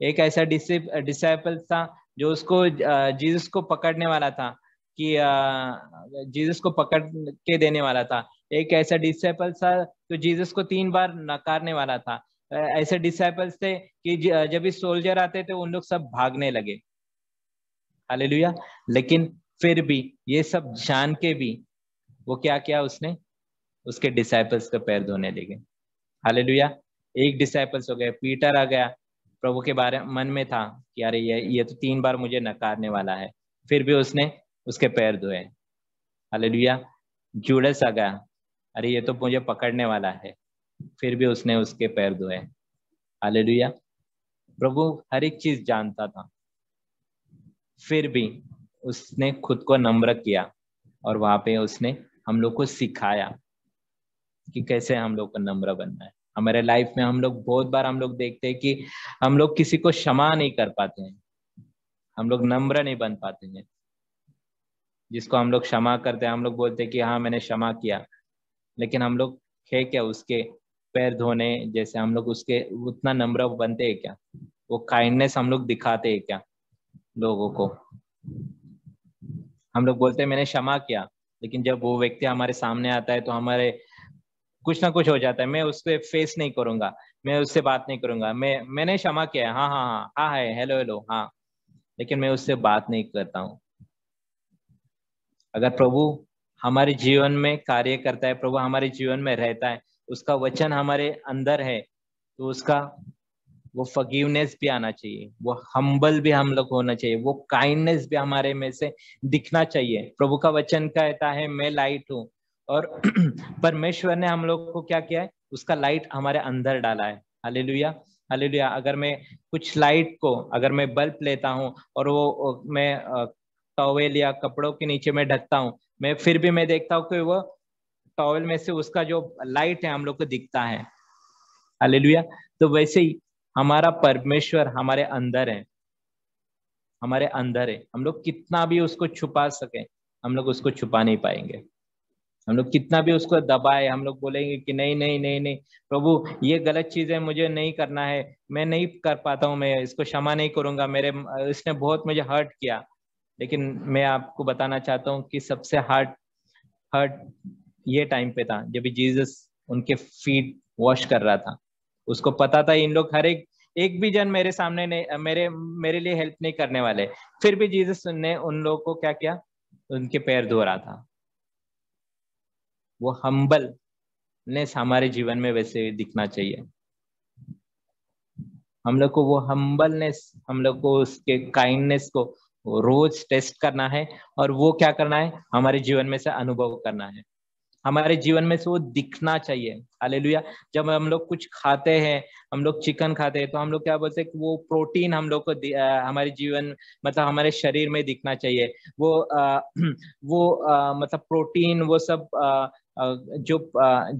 एक ऐसा डिसाइपल था जो उसको जीसस को पकड़ने वाला था, कि जीसस को पकड़ के देने वाला था। एक ऐसा डिसाइपल था तो जीसस को 3 बार नकारने वाला था। ऐसे डिसाइपल्स थे कि जब भी सोल्जर आते थे उन लोग सब भागने लगे। हालेलुया। लेकिन फिर भी ये सब जान के भी वो क्या किया, उसने उसके डिसाइपल्स के पैर धोने लगे। हालेलुया। एक डिसाइपल्स हो गए, पीटर आ गया, प्रभु के बारे मन में था कि अरे ये तो 3 बार मुझे नकारने वाला है, फिर भी उसने उसके पैर धोए। हालेलुया। जूडस आ गया, अरे ये तो मुझे पकड़ने वाला है, फिर भी उसने उसके पैर धोए। हालेलुया। प्रभु हर एक चीज जानता था, फिर भी उसने खुद को नम्र किया, और वहां पे उसने हम लोग को सिखाया कि कैसे हम लोग को नम्र बनना है। हमारे लाइफ में हम लोग बहुत बार हम लोग देखते हैं कि हम लोग किसी को क्षमा नहीं कर पाते हैं, हम लोग नम्र नहीं बन पाते हैं। जिसको हम लोग क्षमा करते हैं, हम लोग बोलते हैं कि हाँ मैंने क्षमा किया, लेकिन हम लोग है क्या उसके पैर धोने जैसे? हम लोग उसके उतना नम्र बनते हैं क्या? वो काइंडनेस हम लोग दिखाते हैं क्या लोगों को? हम लोग बोलते हैं मैंने क्षमा किया, लेकिन जब वो व्यक्ति हमारे सामने आता है तो हमारे कुछ ना कुछ हो जाता है। मैं उससे फेस नहीं करूंगा, मैं उससे बात नहीं करूंगा, मैंने क्षमा किया है, हाँ हाँ हाँ हाँ है, हेलो हेलो हाँ, लेकिन मैं उससे बात नहीं करता हूँ। अगर प्रभु हमारे जीवन में कार्य करता है, प्रभु हमारे जीवन में रहता है, उसका वचन हमारे अंदर है, तो उसका वो फॉरगिवनेस भी आना चाहिए, वो हम्बल भी हम लोग होना चाहिए, वो काइंडनेस भी हमारे में से दिखना चाहिए। प्रभु का वचन कहता है मैं लाइट हूँ, और परमेश्वर ने हम लोग को क्या किया है? उसका लाइट हमारे अंदर डाला है। हालेलुया। हालेलुया। अगर मैं कुछ लाइट को, अगर मैं बल्ब लेता हूँ और वो मैं टॉवेल या कपड़ों के नीचे में ढकता हूँ, मैं फिर भी मैं देखता हूँ कि वो टॉवेल में से उसका जो लाइट है हम लोग को दिखता है। हालेलुया। तो वैसे ही हमारा परमेश्वर हमारे अंदर है, हमारे अंदर है। हम लोग कितना भी उसको छुपा सके, हम लोग उसको छुपा नहीं पाएंगे। हम लोग कितना भी उसको दबाए, हम लोग बोलेंगे कि नहीं नहीं नहीं नहीं प्रभु ये गलत चीज है, मुझे नहीं करना है, मैं नहीं कर पाता हूँ, मैं इसको क्षमा नहीं करूंगा, मेरे इसने बहुत मुझे हर्ट किया। लेकिन मैं आपको बताना चाहता हूँ कि सबसे हार्ट हर्ट ये टाइम पे था जब जीसस उनके फीट वॉश कर रहा था। उसको पता था इन लोग हर एक एक भी जन मेरे सामने नहीं, मेरे मेरे लिए हेल्प नहीं करने वाले, फिर भी जीसस ने उन लोगों को क्या किया? उनके पैर धो रहा था। वो हम्बलनेस हमारे जीवन में वैसे दिखना चाहिए। हम लोग को वो हम्बलनेस, हम लोग को उसके काइंडनेस को रोज टेस्ट करना है, और वो क्या करना है? हमारे जीवन में से अनुभव करना है, हमारे जीवन में से वो दिखना चाहिए। हालेलुया। जब हम लोग कुछ खाते हैं, हम लोग चिकन खाते हैं, तो हम लोग क्या बोलते हैं कि वो प्रोटीन हम लोग को हमारे जीवन मतलब हमारे शरीर में दिखना चाहिए। वो मतलब प्रोटीन वो सब जो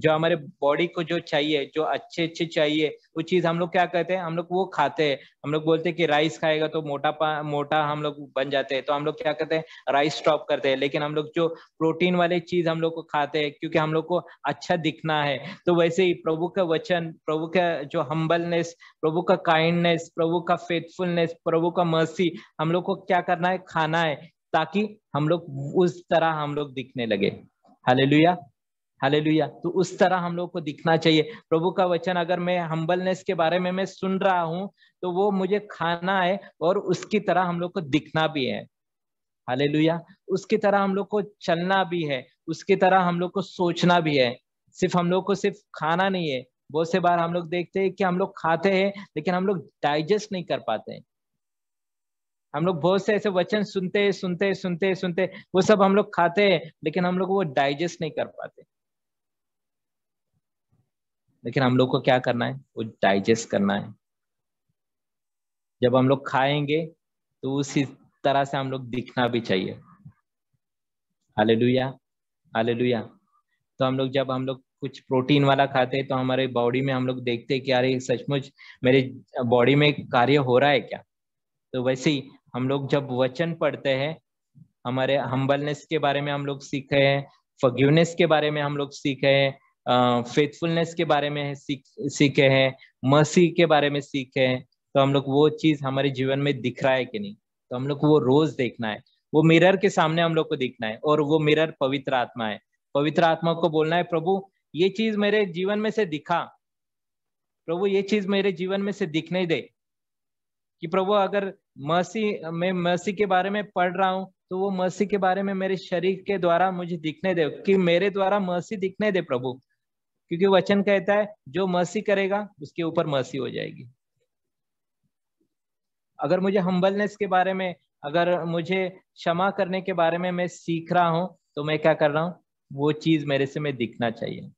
हमारे बॉडी को जो चाहिए, जो अच्छे अच्छे चाहिए, वो चीज हम लोग क्या कहते हैं? हम लोग वो खाते हैं। हम लोग बोलते हैं कि राइस खाएगा तो मोटा हम लोग बन जाते हैं, तो हम लोग क्या करते हैं? राइस स्टॉप करते हैं। लेकिन हम लोग जो प्रोटीन वाले चीज हम लोग को खाते हैं क्योंकि हम लोग को अच्छा दिखना है। तो वैसे ही प्रभु का वचन, प्रभु का जो हम्बलनेस, प्रभु का काइंडनेस, प्रभु का फेथफुलनेस, प्रभु का मर्सी हम लोग को क्या करना है? खाना है, ताकि हम लोग उस तरह हम लोग दिखने लगे। हालेलुया। हालेलुया। तो उस तरह हम लोग को दिखना चाहिए। प्रभु का वचन अगर मैं हम्बलनेस के बारे में मैं सुन रहा हूं, तो वो मुझे खाना है, और उसकी तरह हम लोग को दिखना भी है। हालेलुया। उसकी तरह हम लोग को चलना भी है, उसकी तरह हम लोग को सोचना भी है। सिर्फ हम लोग को सिर्फ खाना नहीं है। बहुत से बार हम लोग देखते हैं कि हम लोग खाते हैं, लेकिन हम लोग डाइजेस्ट नहीं कर पाते हैं। हम लोग बहुत से ऐसे वचन सुनते सुनते सुनते सुनते, वो सब हम लोग खाते हैं, लेकिन हम लोग वो डाइजेस्ट नहीं कर पाते। लेकिन हम लोग को क्या करना है? वो डाइजेस्ट करना है। जब हम लोग खाएंगे, तो उसी तरह से हम लोग दिखना भी चाहिए। हालेलुया। हालेलुया। तो हम लोग जब हम लोग कुछ प्रोटीन वाला खाते हैं, तो हमारे बॉडी में हम लोग देखते हैं कि यार सचमुच मेरे बॉडी में कार्य हो रहा है क्या? तो वैसे ही हम लोग जब वचन पढ़ते हैं, हमारे हम्बलनेस के बारे में हम लोग सीखे हैं, फॉरगिवनेस के बारे में हम लोग सीखे हैं, फेथफुलनेस के बारे में सीखे हैं, मर्सी के बारे में सीखे हैं। तो हम लोग वो चीज हमारे जीवन में दिख रहा है कि नहीं? तो हम लोग को वो रोज देखना है। वो मिरर के सामने हम लोग को दिखना है, और वो मिरर पवित्र आत्मा है। पवित्र आत्मा को बोलना है प्रभु ये चीज मेरे जीवन में से दिखा, प्रभु ये चीज मेरे जीवन में से दिखने दे। कि प्रभु अगर मर्सी, मैं मर्सी के बारे में पढ़ रहा हूँ, तो वो मर्सी के बारे में मेरे शरीर के द्वारा मुझे दिखने दे, कि मेरे द्वारा मर्सी दिखने दे प्रभु। क्योंकि वचन कहता है जो मर्सी करेगा उसके ऊपर मर्सी हो जाएगी। अगर मुझे हम्बलनेस के बारे में, अगर मुझे क्षमा करने के बारे में मैं सीख रहा हूं, तो मैं क्या कर रहा हूं, वो चीज मेरे से में दिखना चाहिए।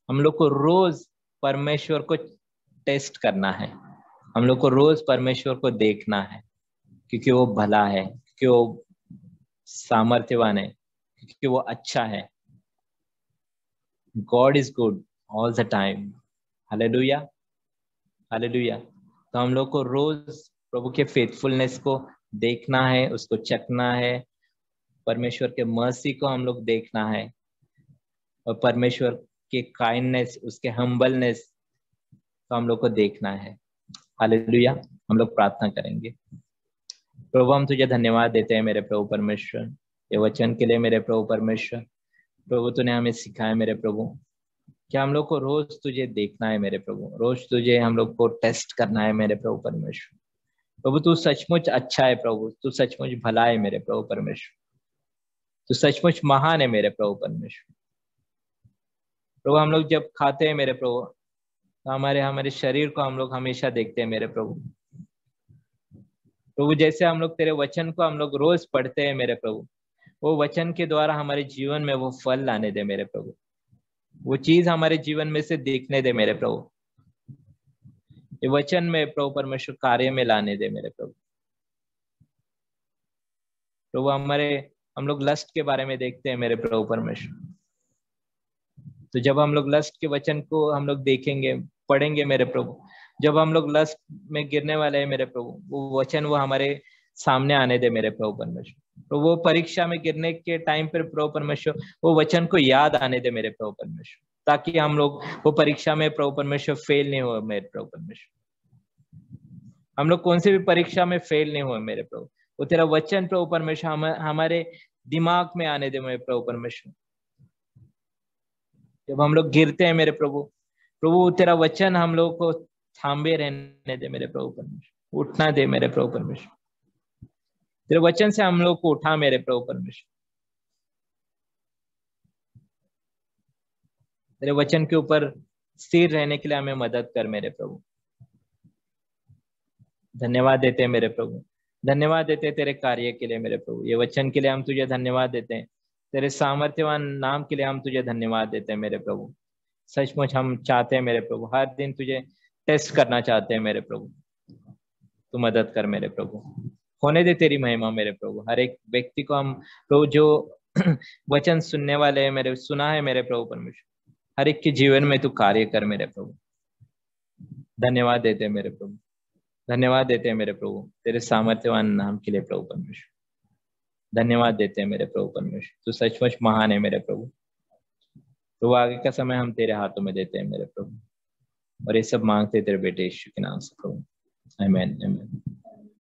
हम लोग को रोज परमेश्वर को टेस्ट करना है, हम लोग को रोज परमेश्वर को देखना है, क्योंकि वो भला है, क्योंकि वो सामर्थ्यवान है, क्योंकि वो अच्छा है। God is good all the time. Hallelujah, hallelujah. तो हम लोग को रोज प्रभु के फेथफुलनेस को देखना है, उसको चखना है, परमेश्वर के मर्सी को हम लोग देखना है, और परमेश्वर के काइंडनेस, उसके हम्बलनेस को हम लोग को देखना है। हालेलुया। हम लोग प्रार्थना करेंगे। प्रभु हम तुझे धन्यवाद देते हैं मेरे प्रभु परमेश्वर, ये वचन के लिए मेरे प्रभु परमेश्वर। प्रभु तूने हमें सिखाया मेरे प्रभु, क्या हम लोग को रोज तुझे देखना है मेरे प्रभु, रोज तुझे हम लोग को टेस्ट करना है मेरे प्रभु परमेश्वर। प्रभु तू सचमुच अच्छा है प्रभु, तू सचमुच भला है मेरे प्रभु परमेश्वर, तू सचमुच महान है मेरे प्रभु परमेश्वर। प्रभु हम लोग जब खाते हैं मेरे प्रभु, तो हमारे हमारे शरीर को हम लोग हमेशा देखते हैं मेरे प्रभु। प्रभु जैसे हम लोग तेरे वचन को हम लोग रोज पढ़ते हैं मेरे प्रभु, वो वचन के द्वारा हमारे जीवन में वो फल लाने दे मेरे प्रभु, वो चीज हमारे जीवन में से देखने दे मेरे प्रभु, ये वचन में प्रभु परमेश्वर कार्य में लाने दे मेरे प्रभु। प्रभु हम लोग लस्ट के बारे में देखते हैं मेरे प्रभु परमेश्वर, तो जब हम लोग लस्ट के वचन को हम लोग देखेंगे, पढ़ेंगे मेरे प्रभु, जब हम लोग लस्ट में गिरने वाले हैं मेरे प्रभु, वो वचन वो हमारे सामने आने दे मेरे प्रभु परमेश्वर। तो वो परीक्षा में गिरने के टाइम पर प्रभु परमेश्वर वो वचन को याद आने दे मेरे प्रभु परमेश्वर, ताकि हम लोग वो परीक्षा में प्रभु परमेश्वर फेल नहीं हो मेरे प्रभु परमेश्वर। हम लोग कौन सी भी परीक्षा में फेल नहीं हुए मेरे प्रभु, वो तेरा वचन प्रभु परमेश्वर हमारे दिमाग में आने दे मेरे प्रभु परमेश्वर। जब हम लोग गिरते हैं मेरे प्रभु, प्रभु तेरा वचन हम लोग को थांबे रहने दे मेरे प्रभु परमेश्वर, उठना दे मेरे प्रभु परमेश्वर, तेरे वचन से हम लोग को उठा मेरे प्रभु परमेश्वर, तेरे वचन के ऊपर स्थिर रहने के लिए हमें मदद कर मेरे प्रभु। धन्यवाद देते हैं मेरे प्रभु, धन्यवाद देते हैं तेरे कार्य के लिए मेरे प्रभु, ये वचन के लिए हम तुझे धन्यवाद देते हैं, तेरे सामर्थ्यवान नाम के लिए हम तुझे धन्यवाद देते हैं मेरे प्रभु। सचमुच हम चाहते हैं मेरे प्रभु, हर दिन तुझे टेस्ट करना चाहते हैं मेरे प्रभु, तू मदद कर मेरे प्रभु, होने दे तेरी महिमा मेरे प्रभु। हर एक व्यक्ति को हम प्रभु जो वचन सुनने वाले हैं मेरे, सुना है मेरे प्रभु परमेश्वर, हर एक के जीवन में तू कार्य कर मेरे प्रभु। धन्यवाद देते हैं मेरे प्रभु, धन्यवाद देते हैं मेरे प्रभु तेरे सामर्थ्यवान नाम के लिए प्रभु परमेश्वर। धन्यवाद देते हैं मेरे प्रभु परमेश्वर, तू सचमुच महान है मेरे प्रभु। तो आगे का समय हम तेरे हाथों में देते हैं मेरे प्रभु, और ये सब मांगते तेरे बेटे यीशु के नाम से प्रभु, आमीन आमीन।